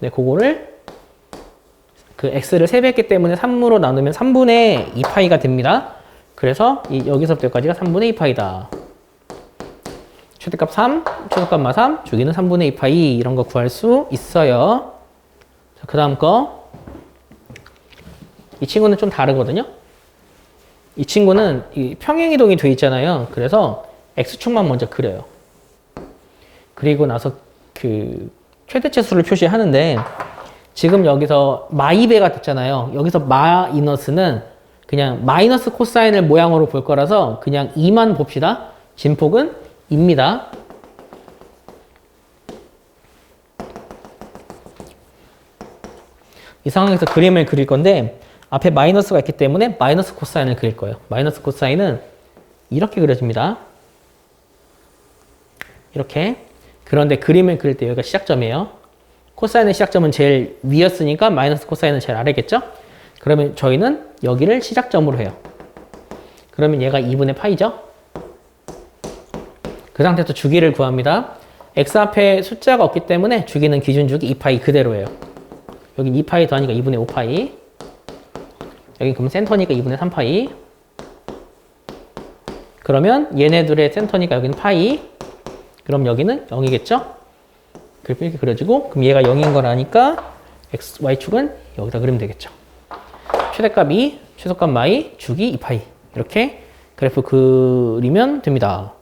네, 그거를 그 x를 3배 했기 때문에 3으로 나누면 3분의 2파이가 됩니다. 그래서 여기서부터 여기까지가 3분의 2파이다. 최대값 3, 최소값 마 3, 주기는 3분의 2파이 이런 거 구할 수 있어요. 자, 그 다음 거. 이 친구는 좀 다르거든요. 이 친구는 평행이동이 돼 있잖아요. 그래서 x축만 먼저 그려요. 그리고 나서 그 최대치수를 표시하는데 지금 여기서 마이배가 됐잖아요. 여기서 마이너스는 그냥 마이너스 코사인을 모양으로 볼 거라서 그냥 2만 봅시다. 진폭은 2입니다. 이 상황에서 그림을 그릴 건데 앞에 마이너스가 있기 때문에 마이너스 코사인을 그릴 거예요. 마이너스 코사인은 이렇게 그려집니다. 이렇게. 그런데 그림을 그릴 때 여기가 시작점이에요. 코사인의 시작점은 제일 위였으니까 마이너스 코사인은 제일 아래겠죠? 그러면 저희는 여기를 시작점으로 해요. 그러면 얘가 2분의 파이죠? 그 상태에서 주기를 구합니다. x 앞에 숫자가 없기 때문에 주기는 기준 주기 2파이 그대로예요. 여긴 2파이 더하니까 2분의 5파이. 여긴 그럼 센터니까 2분의 3파이. 그러면 얘네들의 센터니까 여기는 파이. 그럼 여기는 0이겠죠? 그래프 이렇게 그려지고 그럼 얘가 0인 걸 아니까 x, y축은 여기다 그리면 되겠죠. 최대값 2, 최소값 y, 주기 2파이. 이렇게 그래프 그리면 됩니다.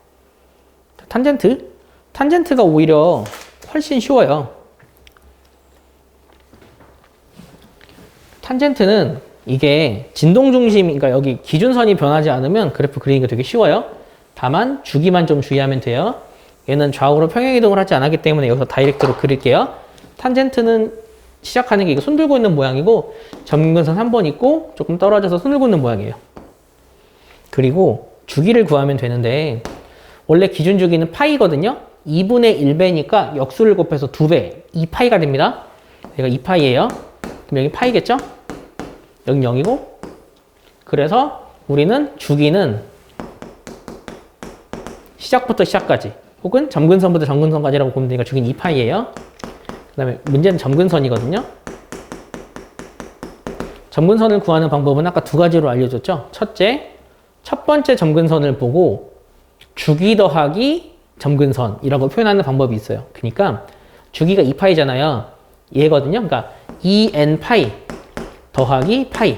탄젠트. 탄젠트가 오히려 훨씬 쉬워요. 탄젠트는 이게 진동 중심, 그러니까 여기 기준선이 변하지 않으면 그래프 그리기가 되게 쉬워요. 다만 주기만 좀 주의하면 돼요. 얘는 좌우로 평행이동을 하지 않았기 때문에 여기서 다이렉트로 그릴게요. 탄젠트는 시작하는 게 이거 손 들고 있는 모양이고 점근선 3번 있고 조금 떨어져서 손 들고 있는 모양이에요. 그리고 주기를 구하면 되는데 원래 기준 주기는 파이거든요. 2분의 1배니까 역수를 곱해서 2배, 2파이가 됩니다. 얘가 2파이예요. 그럼 여기 파이겠죠? 여기 0이고 그래서 우리는 주기는 시작부터 시작까지 혹은 점근선부터 점근선까지라고 보면 되니까 주기는 2파이예요. 그 다음에 문제는 점근선이거든요. 점근선을 구하는 방법은 아까 두 가지로 알려줬죠. 첫째, 첫 번째 점근선을 보고 주기 더하기 점근선이라고 표현하는 방법이 있어요. 그러니까 주기가 2파이잖아요. 얘거든요. 그러니까 2n파이 더하기 파이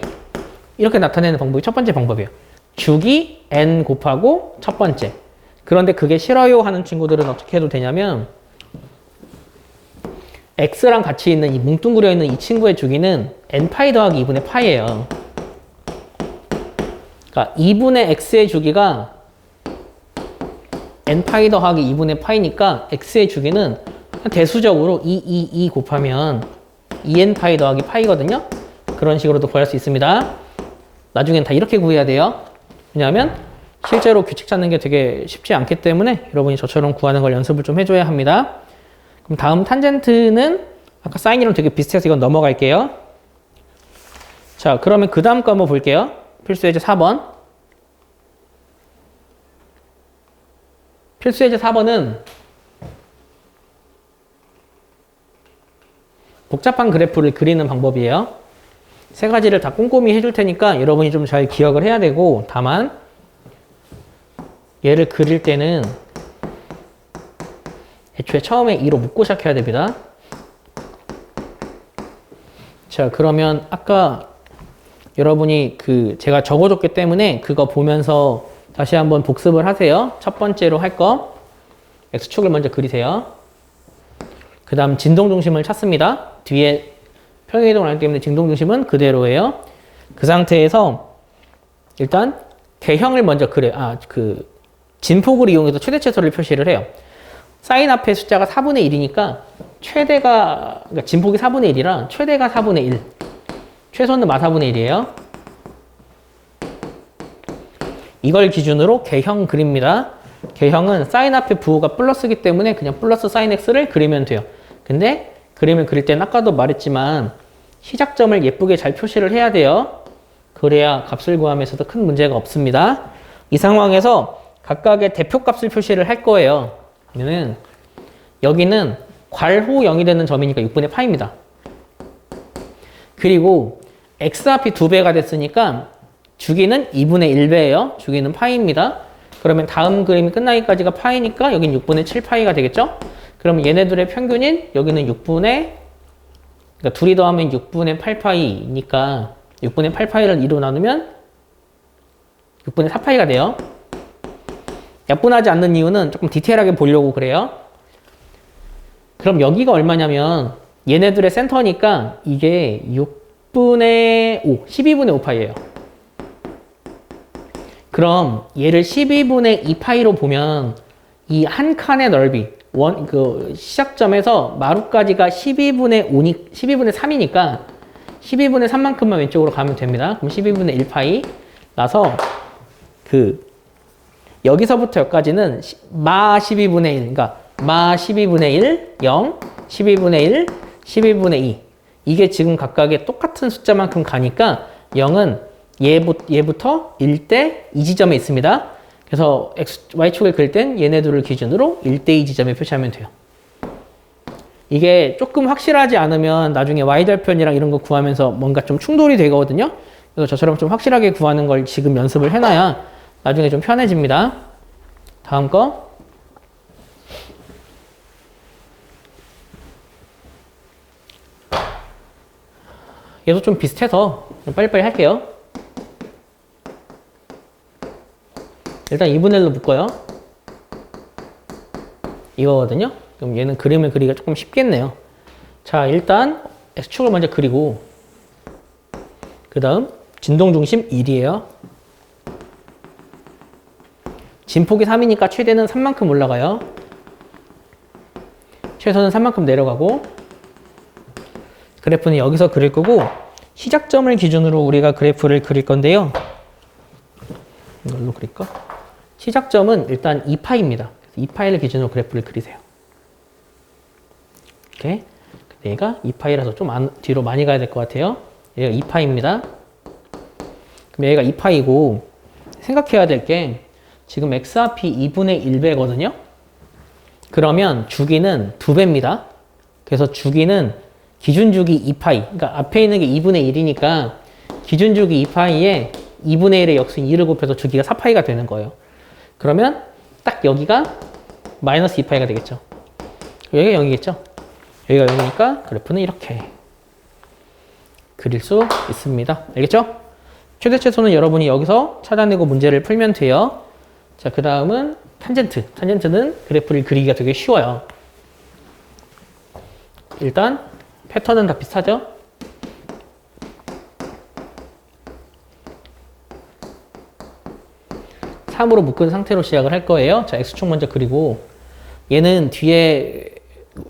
이렇게 나타내는 방법이 첫 번째 방법이에요. 주기 n 곱하고 첫 번째. 그런데 그게 싫어요 하는 친구들은 어떻게 해도 되냐면 x랑 같이 있는 이 뭉뚱그려 있는 이 친구의 주기는 n파이 더하기 2분의 파이예요. 그러니까 2분의 x의 주기가 n파이 더하기 2분의 파이니까 x의 주기는 대수적으로 2 곱하면 2n파이 더하기 파이거든요. 그런 식으로도 구할 수 있습니다. 나중엔 다 이렇게 구해야 돼요. 왜냐하면 실제로 규칙 찾는 게 되게 쉽지 않기 때문에 여러분이 저처럼 구하는 걸 연습을 좀 해줘야 합니다. 그럼 다음 탄젠트는 아까 사인이랑 되게 비슷해서 이건 넘어갈게요. 자, 그러면 그 다음 거 한번 볼게요. 필수예제 4번. 필수예제 4번은 복잡한 그래프를 그리는 방법이에요. 세 가지를 다 꼼꼼히 해줄 테니까 여러분이 좀 잘 기억을 해야 되고, 다만 얘를 그릴 때는 애초에 처음에 2로 묶고 시작해야 됩니다. 자, 그러면 아까 여러분이 제가 적어줬기 때문에 그거 보면서 다시 한번 복습을 하세요. 첫 번째로 할 거 X축을 먼저 그리세요. 그 다음 진동중심을 찾습니다. 뒤에 평행이동을 하기 때문에 진동중심은 그대로예요. 그 상태에서 일단 개형을 먼저 그려요. 진폭을 이용해서 최대최소를 표시를 해요. 사인 앞에 숫자가 4분의 1이니까 그러니까 진폭이 4분의 1이라 최대가 4분의 1. 최소는 마사분의 1이에요. 이걸 기준으로 개형 그립니다. 개형은 사인 앞에 부호가 플러스이기 때문에 그냥 플러스 사인 x를 그리면 돼요. 근데 그림을 그릴 때는 아까도 말했지만 시작점을 예쁘게 잘 표시를 해야 돼요. 그래야 값을 구함에서도 큰 문제가 없습니다. 이 상황에서 각각의 대표값을 표시를 할 거예요. 그러면 여기는 괄호 0이 되는 점이니까 6분의 파입니다. 그리고 x 앞이 2배가 됐으니까 주기는 2분의 1배예요. 주기는 파이입니다. 그러면 다음 그림이 끝나기까지가 파이니까 여긴 6분의 7파이가 되겠죠? 그러면 얘네들의 평균인 여기는 6분의, 그러니까 둘이 더하면 6분의 8파이니까 6분의 8파이를 2로 나누면 6분의 4파이가 돼요. 약분하지 않는 이유는 조금 디테일하게 보려고 그래요. 그럼 여기가 얼마냐면 얘네들의 센터니까 이게 6분의 5, 12분의 5파이예요. 그럼 얘를 12분의 2파이로 보면 이 한 칸의 넓이, 시작점에서 마루까지가 12분의 3이니까 12분의 3만큼만 왼쪽으로 가면 됩니다. 그럼 12분의 1파이 나서 여기서부터 여기까지는 마 12분의 1, 그러니까 마 12분의 1, 0, 12분의 1, 12분의 2. 이게 지금 각각의 똑같은 숫자만큼 가니까 0은 얘부터 1대 2 지점에 있습니다. 그래서 Y축을 그릴 땐 얘네들을 기준으로 1대 2 지점에 표시하면 돼요. 이게 조금 확실하지 않으면 나중에 Y절편이랑 이런 거 구하면서 뭔가 좀 충돌이 되거든요. 그래서 저처럼 좀 확실하게 구하는 걸 지금 연습을 해놔야 나중에 좀 편해집니다. 다음 거. 얘도 좀 비슷해서 좀 빨리빨리 할게요. 일단 2분의 1로 묶어요. 이거거든요. 그럼 얘는 그림을 그리기가 조금 쉽겠네요. 자, 일단 X축을 먼저 그리고 그 다음 진동중심 1이에요. 진폭이 3이니까 최대는 3만큼 올라가요. 최소는 3만큼 내려가고 그래프는 여기서 그릴 거고 시작점을 기준으로 우리가 그래프를 그릴 건데요. 이걸로 그릴까? 시작점은 일단 2파입니다. 2파이를 기준으로 그래프를 그리세요. 이렇게. 얘가 2파이라서 좀 뒤로 많이 가야 될 것 같아요. 얘가 2파입니다. 그럼 얘가 2파이고 생각해야 될 게 지금 x 앞이 2분의 1배거든요. 그러면 주기는 2배입니다. 그래서 주기는 기준 주기 2파이. 그러니까 앞에 있는 게 2분의 1이니까 기준 주기 2파이에 2분의 1의 역수인 2를 곱해서 주기가 4파이가 되는 거예요. 그러면 딱 여기가 마이너스 2파이가 되겠죠. 여기가 0이겠죠. 여기가 0이니까 그래프는 이렇게 그릴 수 있습니다. 알겠죠? 최대 최소는 여러분이 여기서 찾아내고 문제를 풀면 돼요. 자, 그 다음은 탄젠트. 탄젠트는 그래프를 그리기가 되게 쉬워요. 일단 패턴은 다 비슷하죠? (3으로) 묶은 상태로 시작을 할 거예요. 자, X축 먼저 그리고 얘는 뒤에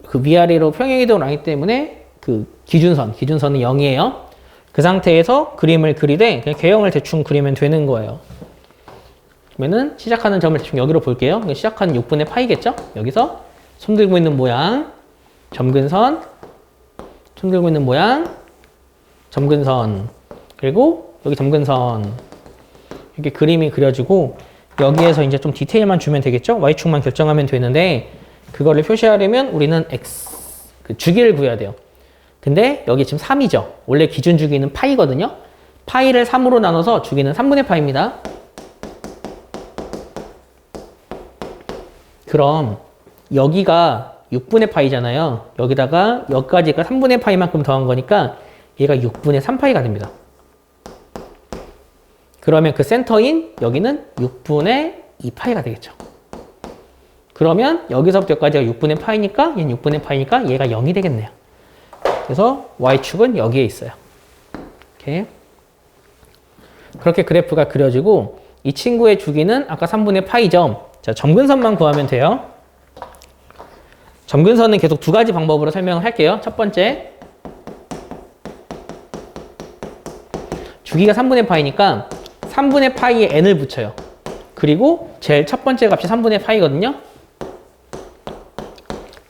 그 위아래로 평행이동을 하기 때문에 그 기준선은 0이에요. 그 상태에서 그림을 그리되 그냥 개형을 대충 그리면 되는 거예요. 그러면은 시작하는 점을 대충 여기로 볼게요. 시작하는 6분의 파이겠죠? 여기서 손 들고 있는 모양, 점근선, 손 들고 있는 모양, 점근선, 그리고 여기 점근선. 이렇게 그림이 그려지고 여기에서 이제 좀 디테일만 주면 되겠죠? Y축만 결정하면 되는데 그거를 표시하려면 우리는 그 주기를 구해야 돼요. 근데 여기 지금 3이죠. 원래 기준 주기는 파이거든요. 파이를 3으로 나눠서 주기는 3분의 파입니다. 그럼 여기가 6분의 파이잖아요. 여기다가 여기까지가 3분의 파이만큼 더한 거니까 얘가 6분의 3파이가 됩니다. 그러면 그 센터인 여기는 6분의 2파이가 되겠죠. 그러면 여기서부터 여기까지가 6분의 파이니까 얘는 6분의 파이니까 얘가 0이 되겠네요. 그래서 Y축은 여기에 있어요. 이렇게. 그렇게 그래프가 그려지고 이 친구의 주기는 아까 3분의 파이죠. 자, 점근선만 구하면 돼요. 점근선은 계속 두 가지 방법으로 설명을 할게요. 첫 번째, 주기가 3분의 파이니까 3분의 파이에 n을 붙여요. 그리고 제일 첫 번째 값이 3분의 파이거든요.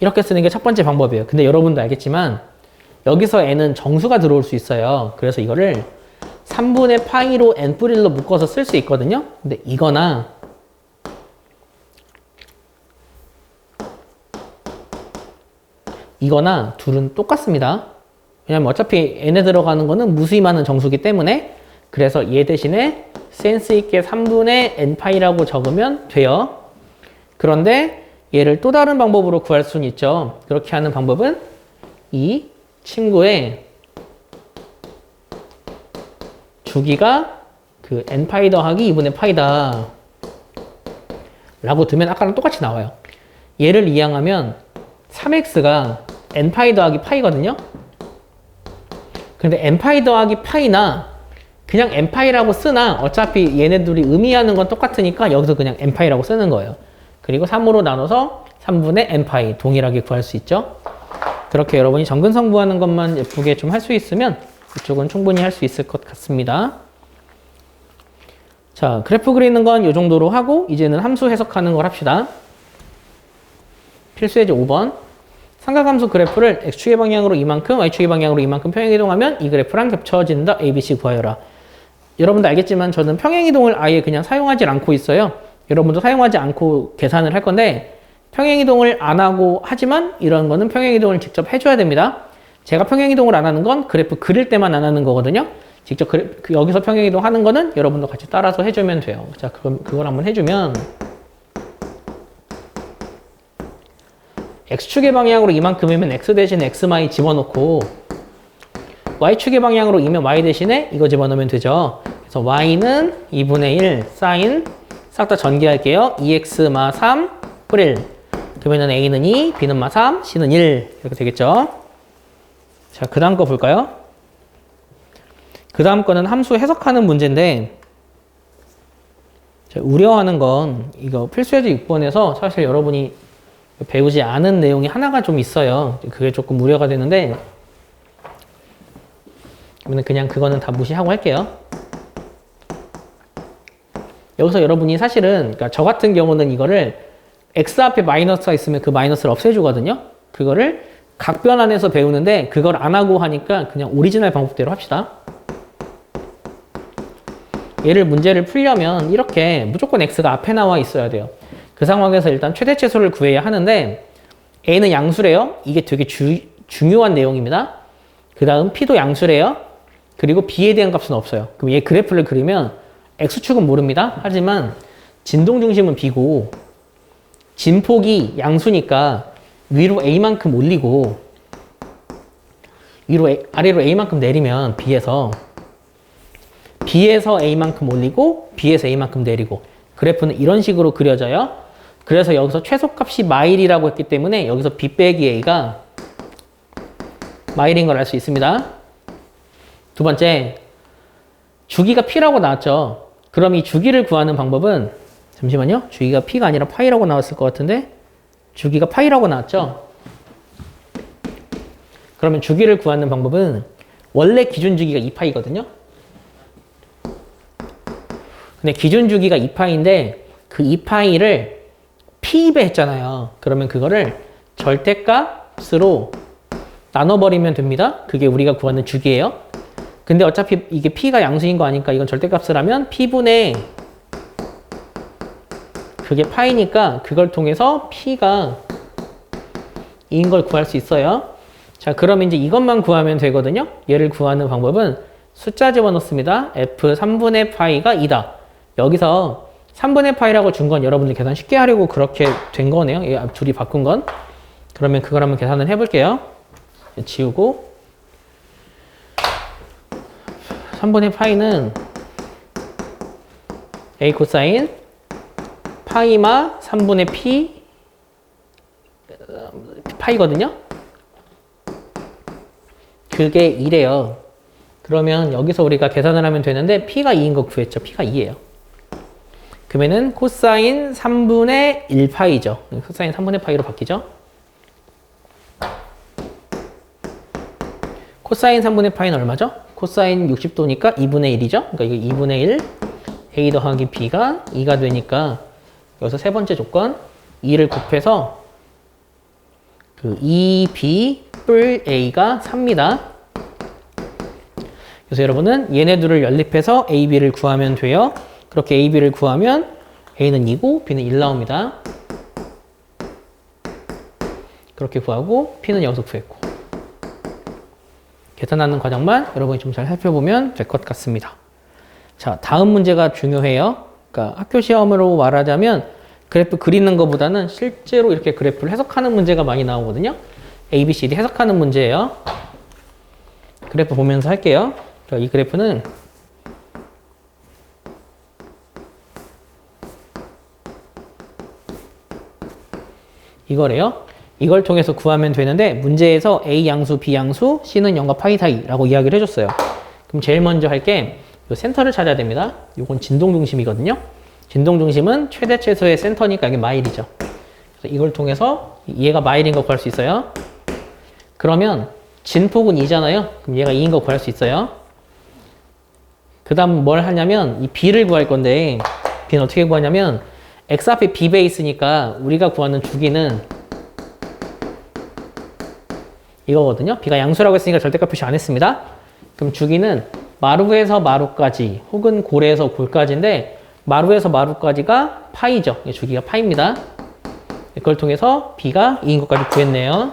이렇게 쓰는 게 첫 번째 방법이에요. 근데 여러분도 알겠지만 여기서 n은 정수가 들어올 수 있어요. 그래서 이거를 3분의 파이로 n 뿌리 1로 묶어서 쓸 수 있거든요. 근데 이거나 둘은 똑같습니다. 왜냐면 어차피 n에 들어가는 거는 무수히 많은 정수기 때문에 그래서 얘 대신에 센스 있게 3분의 n파이라고 적으면 돼요. 그런데 얘를 또 다른 방법으로 구할 수는 있죠. 그렇게 하는 방법은 이 친구의 주기가 그 n파이 더하기 2분의 파이다 라고 두면 아까랑 똑같이 나와요. 얘를 이항하면 3x가 n파이 더하기 파이거든요. 근데 n파이 더하기 파이나 그냥 n파이라고 쓰나 어차피 얘네 둘이 의미하는 건 똑같으니까 여기서 그냥 n파이라고 쓰는 거예요. 그리고 3으로 나눠서 3분의 n파이 동일하게 구할 수 있죠. 그렇게 여러분이 점근선 구하는 것만 예쁘게 좀 할 수 있으면 이쪽은 충분히 할 수 있을 것 같습니다. 자, 그래프 그리는 건 이 정도로 하고 이제는 함수 해석하는 걸 합시다. 필수예제 5번. 삼각함수 그래프를 x축의 방향으로 이만큼, y축의 방향으로 이만큼 평행이동하면 이 그래프랑 겹쳐진다. ABC 구하여라. 여러분도 알겠지만 저는 평행이동을 아예 그냥 사용하지 않고 있어요. 여러분도 사용하지 않고 계산을 할 건데 평행이동을 안 하고 하지만 이런 거는 평행이동을 직접 해줘야 됩니다. 제가 평행이동을 안 하는 건 그래프 그릴 때만 안 하는 거거든요. 직접 여기서 평행이동 하는 거는 여러분도 같이 따라서 해주면 돼요. 자, 그걸 한번 해주면 x축의 방향으로 이만큼이면 x 대신 x마이 집어넣고 y축의 방향으로 이면 y 대신에 이거 집어넣으면 되죠. 그래서 y는 2분의 1 사인 싹 다 전개할게요. 2x 마 3 뿔 1. 그러면은 a는 2, b는 마 3, c는 1 이렇게 되겠죠. 자, 그 다음 거 볼까요? 그 다음 거는 함수 해석하는 문제인데 우려하는 건 이거 필수예제 6번에서 사실 여러분이 배우지 않은 내용이 하나가 좀 있어요. 그게 조금 우려가 되는데 그냥 그거는 다 무시하고 할게요. 여기서 여러분이 사실은 그러니까 저 같은 경우는 이거를 x 앞에 마이너스가 있으면 그 마이너스를 없애주거든요. 그거를 각변환해서 배우는데 그걸 안 하고 하니까 그냥 오리지널 방법대로 합시다. 얘를 문제를 풀려면 이렇게 무조건 x가 앞에 나와 있어야 돼요. 그 상황에서 일단 최대치수를 구해야 하는데 a는 양수래요. 이게 되게 중요한 내용입니다. 그 다음 p도 양수래요. 그리고 b에 대한 값은 없어요. 그럼 얘 그래프를 그리면 x축은 모릅니다. 하지만 진동 중심은 b고 진폭이 양수니까 위로 a만큼 올리고 아래로 a만큼 내리면 b에서 a만큼 올리고 b에서 a만큼 내리고 그래프는 이런 식으로 그려져요. 그래서 여기서 최소값이 마일이라고 했기 때문에 여기서 b 빼기 a가 마일인 걸 알 수 있습니다. 두 번째, 주기가 p라고 나왔죠. 그럼 이 주기를 구하는 방법은 잠시만요. 주기가 p가 아니라 파이라고 나왔을 것 같은데 주기가 파이라고 나왔죠. 그러면 주기를 구하는 방법은 원래 기준 주기가 2파이거든요. 근데 기준 주기가 2파이인데 그 2파이를 p배 했잖아요. 그러면 그거를 절대값으로 나눠버리면 됩니다. 그게 우리가 구하는 주기예요. 근데 어차피 이게 p가 양수인 거 아니까 이건 절대값을 하면 p분의 그게 파이니까 그걸 통해서 p가 2인 걸 구할 수 있어요. 자, 그럼 이제 이것만 구하면 되거든요. 얘를 구하는 방법은 숫자 집어넣습니다. f 3분의 파이가 2다. 여기서 3분의 파이라고 준 건 여러분들 계산 쉽게 하려고 그렇게 된 거네요. 얘 둘이 바꾼 건. 그러면 그걸 한번 계산을 해볼게요. 지우고 3분의 파이는 a 코사인 파이마 3분의 p 파이거든요. 그게 2래요. 그러면 여기서 우리가 계산을 하면 되는데 p가 2인 거 구했죠. p가 2예요. 그러면은 코사인 3분의 1파이죠. 코사인 3분의 파이로 바뀌죠. 코사인 3분의 파이는 얼마죠? 코사인 60도니까 2분의 1이죠. 그러니까 이게 2분의 1 a 더하기 b가 2가 되니까 여기서 세 번째 조건 2를 곱해서 그 2b 뿔 a가 3입니다. 그래서 여러분은 얘네 둘을 연립해서 a, b를 구하면 돼요. 그렇게 a, b를 구하면 a는 2고 b는 1 나옵니다. 그렇게 구하고 p는 여기서 구했고 계산하는 과정만 여러분이 좀 잘 살펴보면 될 것 같습니다. 자, 다음 문제가 중요해요. 그러니까 학교 시험으로 말하자면 그래프 그리는 것보다는 실제로 이렇게 그래프를 해석하는 문제가 많이 나오거든요. A, B, C, D 해석하는 문제예요. 그래프 보면서 할게요. 자, 이 그래프는 이거래요. 이걸 통해서 구하면 되는데 문제에서 A 양수, B 양수, C는 0과 파이 사이라고 이야기를 해줬어요. 그럼 제일 먼저 할 게 센터를 찾아야 됩니다. 이건 진동 중심이거든요. 진동 중심은 최대 최소의 센터니까 이게 마일이죠. 그래서 이걸 통해서 얘가 마일인 거 구할 수 있어요. 그러면 진폭은 2잖아요. 그럼 얘가 2인 거 구할 수 있어요. 그 다음 뭘 하냐면 이 B를 구할 건데 B는 어떻게 구하냐면 X 앞에 B 베이스니까 우리가 구하는 주기는 이거거든요. B가 양수라고 했으니까 절대값 표시 안 했습니다. 그럼 주기는 마루에서 마루까지 혹은 골에서 골까지인데 마루에서 마루까지가 파이죠. 주기가 파입니다. 그걸 통해서 B가 2인 것까지 구했네요.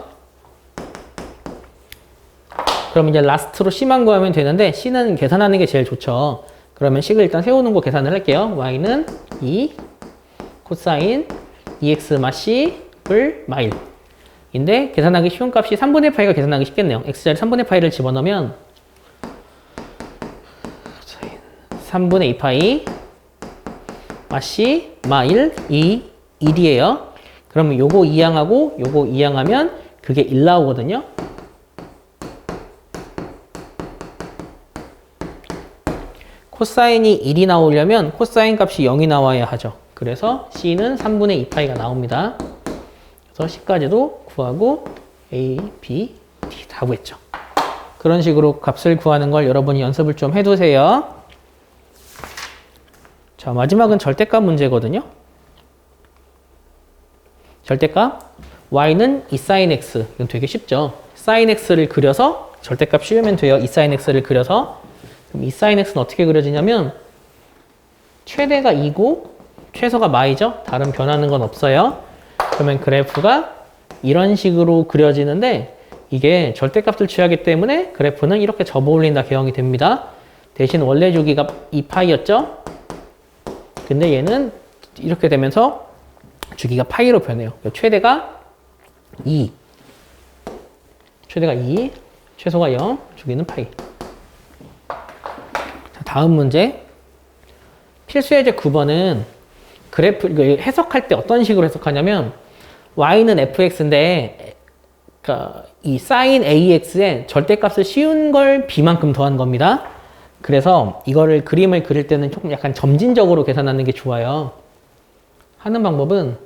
그럼 이제 라스트로 C만 구하면 되는데 C는 계산하는 게 제일 좋죠. 그러면 C를 일단 세우는 거 계산을 할게요. Y는 2 코사인 2x 마 C 뿔 마일 인데 계산하기 쉬운 값이 3분의 파이가 계산하기 쉽겠네요. X자리 3분의 파이를 집어넣으면 3분의 2파이 마C 마 1, 2, 1이에요. 그러면 요거 이항하고 요거 이항하면 그게 1 나오거든요. 코사인이 1이 나오려면 코사인 값이 0이 나와야 하죠. 그래서 C는 3분의 2파이가 나옵니다. 그래서 C까지도 구하고 A, B, D 다 구했죠. 그런 식으로 값을 구하는 걸 여러분이 연습을 좀 해두세요. 자, 마지막은 절대값 문제거든요. 절대값 y는 2sin x. 이건 되게 쉽죠. sin x를 그려서 절대값 씌우면 돼요. 2sin x를 그려서. 그럼 2sin x는 어떻게 그려지냐면 최대가 2고 최소가 마이죠. 다른 변하는 건 없어요. 그러면 그래프가 이런 식으로 그려지는데 이게 절대값을 취하기 때문에 그래프는 이렇게 접어올린다 개형이 됩니다. 대신 원래 주기가 2파이였죠. 근데 얘는 이렇게 되면서 주기가 파이로 변해요. 최대가 2, 최대가 2, 최소가 0, 주기는 파이. 자, 다음 문제. 필수예제 9번은 그래프 해석할 때 어떤 식으로 해석하냐면 y는 fx인데 그러니까 이 sin ax에 절대값을 씌운 걸 b만큼 더한 겁니다. 그래서 이거를 그림을 그릴 때는 조금 약간 점진적으로 계산하는 게 좋아요. 하는 방법은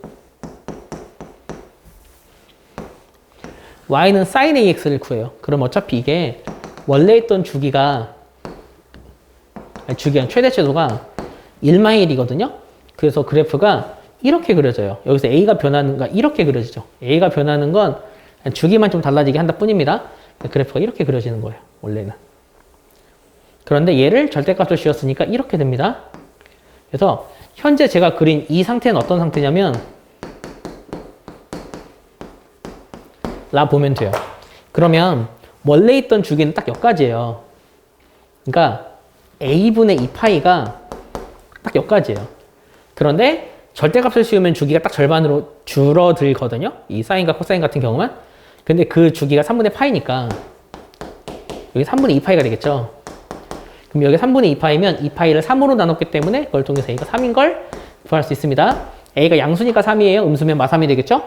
y는 sin ax를 구해요. 그럼 어차피 이게 원래 있던 주기가 최대 최소가 1마일이거든요. 그래서 그래프가 이렇게 그려져요. 여기서 a가 변하는 거 이렇게 그려지죠. a가 변하는 건 주기만 좀 달라지게 한다 뿐입니다. 그래프가 이렇게 그려지는 거예요. 원래는. 그런데 얘를 절대값으로 씌웠으니까 이렇게 됩니다. 그래서 현재 제가 그린 이 상태는 어떤 상태냐면 라 보면 돼요. 그러면 원래 있던 주기는 딱 여기까지예요. 그러니까 a분의 2파이가 딱 여기까지예요. 그런데 절대값을 씌우면 주기가 딱 절반으로 줄어들거든요. 이 사인과 코사인 같은 경우만. 근데 그 주기가 3분의 파이니까 여기 3분의 2파이가 되겠죠. 그럼 여기 3분의 2파이면 2파이를 3으로 나눴기 때문에 그걸 통해서 a가 3인 걸 구할 수 있습니다. a가 양수니까 3이에요. 음수면 마3이 되겠죠.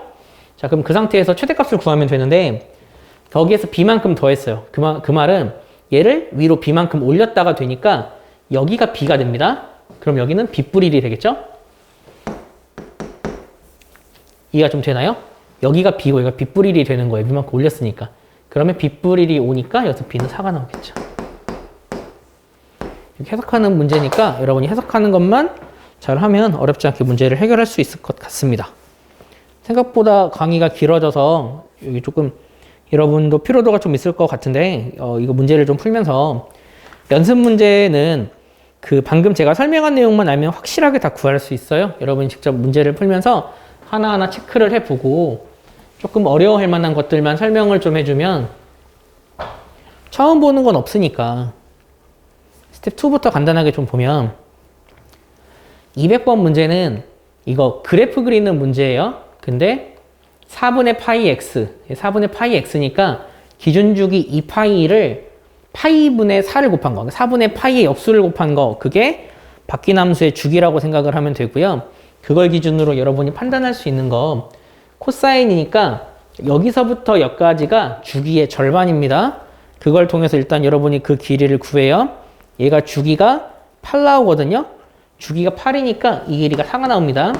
자, 그럼 그 상태에서 최대값을 구하면 되는데 거기에서 b만큼 더했어요. 그 말은 얘를 위로 b만큼 올렸다가 되니까 여기가 b가 됩니다. 그럼 여기는 b뿔 1이 되겠죠. 이해가 좀 되나요? 여기가 b고 여기가 b뿔 1이 되는 거예요. b만큼 올렸으니까. 그러면 b뿔 1이 오니까 여기서 b는 4가 나오겠죠. 이렇게 해석하는 문제니까 여러분이 해석하는 것만 잘하면 어렵지 않게 문제를 해결할 수 있을 것 같습니다. 생각보다 강의가 길어져서 여기 조금 여러분도 피로도가 좀 있을 것 같은데 이거 문제를 좀 풀면서 연습 문제는 그 방금 제가 설명한 내용만 알면 확실하게 다 구할 수 있어요. 여러분이 직접 문제를 풀면서 하나하나 체크를 해보고 조금 어려워할 만한 것들만 설명을 좀 해주면 처음 보는 건 없으니까 스텝 2부터 간단하게 좀 보면 200번 문제는 이거 그래프 그리는 문제예요. 근데 4분의 파이 x, 4분의 파이 x니까 기준주기 2파이를 파이분의 4를 곱한 거, 4분의 파이의 역수를 곱한 거, 그게 바뀐 함수의 주기라고 생각을 하면 되고요. 그걸 기준으로 여러분이 판단할 수 있는 거 코사인이니까 여기서부터 여기까지가 주기의 절반입니다. 그걸 통해서 일단 여러분이 그 길이를 구해요. 얘가 주기가 8 나오거든요. 주기가 8이니까 이 길이가 4가 나옵니다.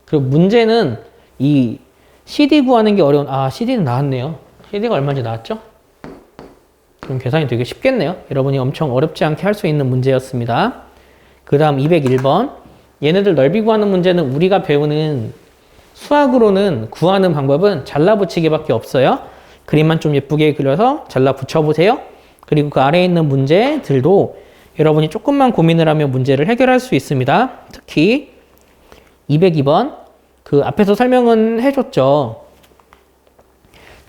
그리고 문제는 이 CD 구하는 게 어려운, CD는 나왔네요. CD가 얼마인지 나왔죠? 그럼 계산이 되게 쉽겠네요. 여러분이 엄청 어렵지 않게 할 수 있는 문제였습니다. 그 다음 201번. 얘네들 넓이 구하는 문제는 우리가 배우는 수학으로는 구하는 방법은 잘라 붙이기밖에 없어요. 그림만 좀 예쁘게 그려서 잘라 붙여보세요. 그리고 그 아래에 있는 문제들도 여러분이 조금만 고민을 하면 문제를 해결할 수 있습니다. 특히 202번 그 앞에서 설명은 해줬죠.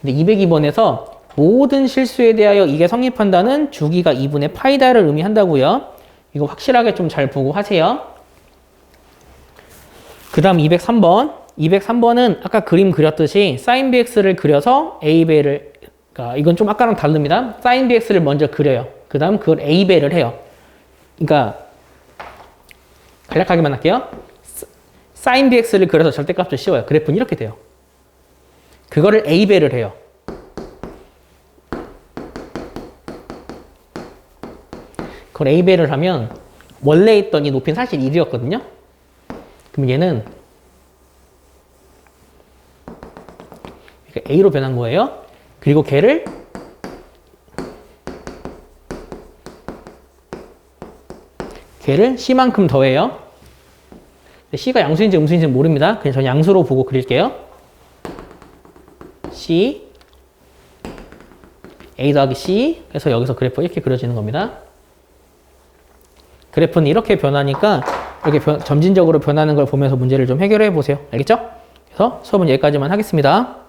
근데 202번에서 모든 실수에 대하여 이게 성립한다는 주기가 2분의 파이다를 의미한다고요. 이거 확실하게 좀 잘 보고 하세요. 그 다음 203번. 203번은 아까 그림 그렸듯이 sin bx를 그려서 a배를, 그러니까 이건 좀 아까랑 다릅니다. sin bx를 먼저 그려요. 그 다음 그걸 a배를 해요. 그러니까 간략하게만 할게요. sin bx를 그려서 절대값을 씌워요. 그래프는 이렇게 돼요. 그거를 a배를 해요. 그걸 a배를 하면 원래 있던 이 높이는 사실 1이었거든요. 그럼 얘는 a로 변한 거예요. 그리고 걔를 c만큼 더해요. c가 양수인지 음수인지 모릅니다. 그냥 전 양수로 보고 그릴게요. c a 더하기 c 해서 여기서 그래프 이렇게 그려지는 겁니다. 그래프는 이렇게 변하니까 이렇게 점진적으로 변하는 걸 보면서 문제를 좀 해결해 보세요. 알겠죠? 그래서 수업은 여기까지만 하겠습니다.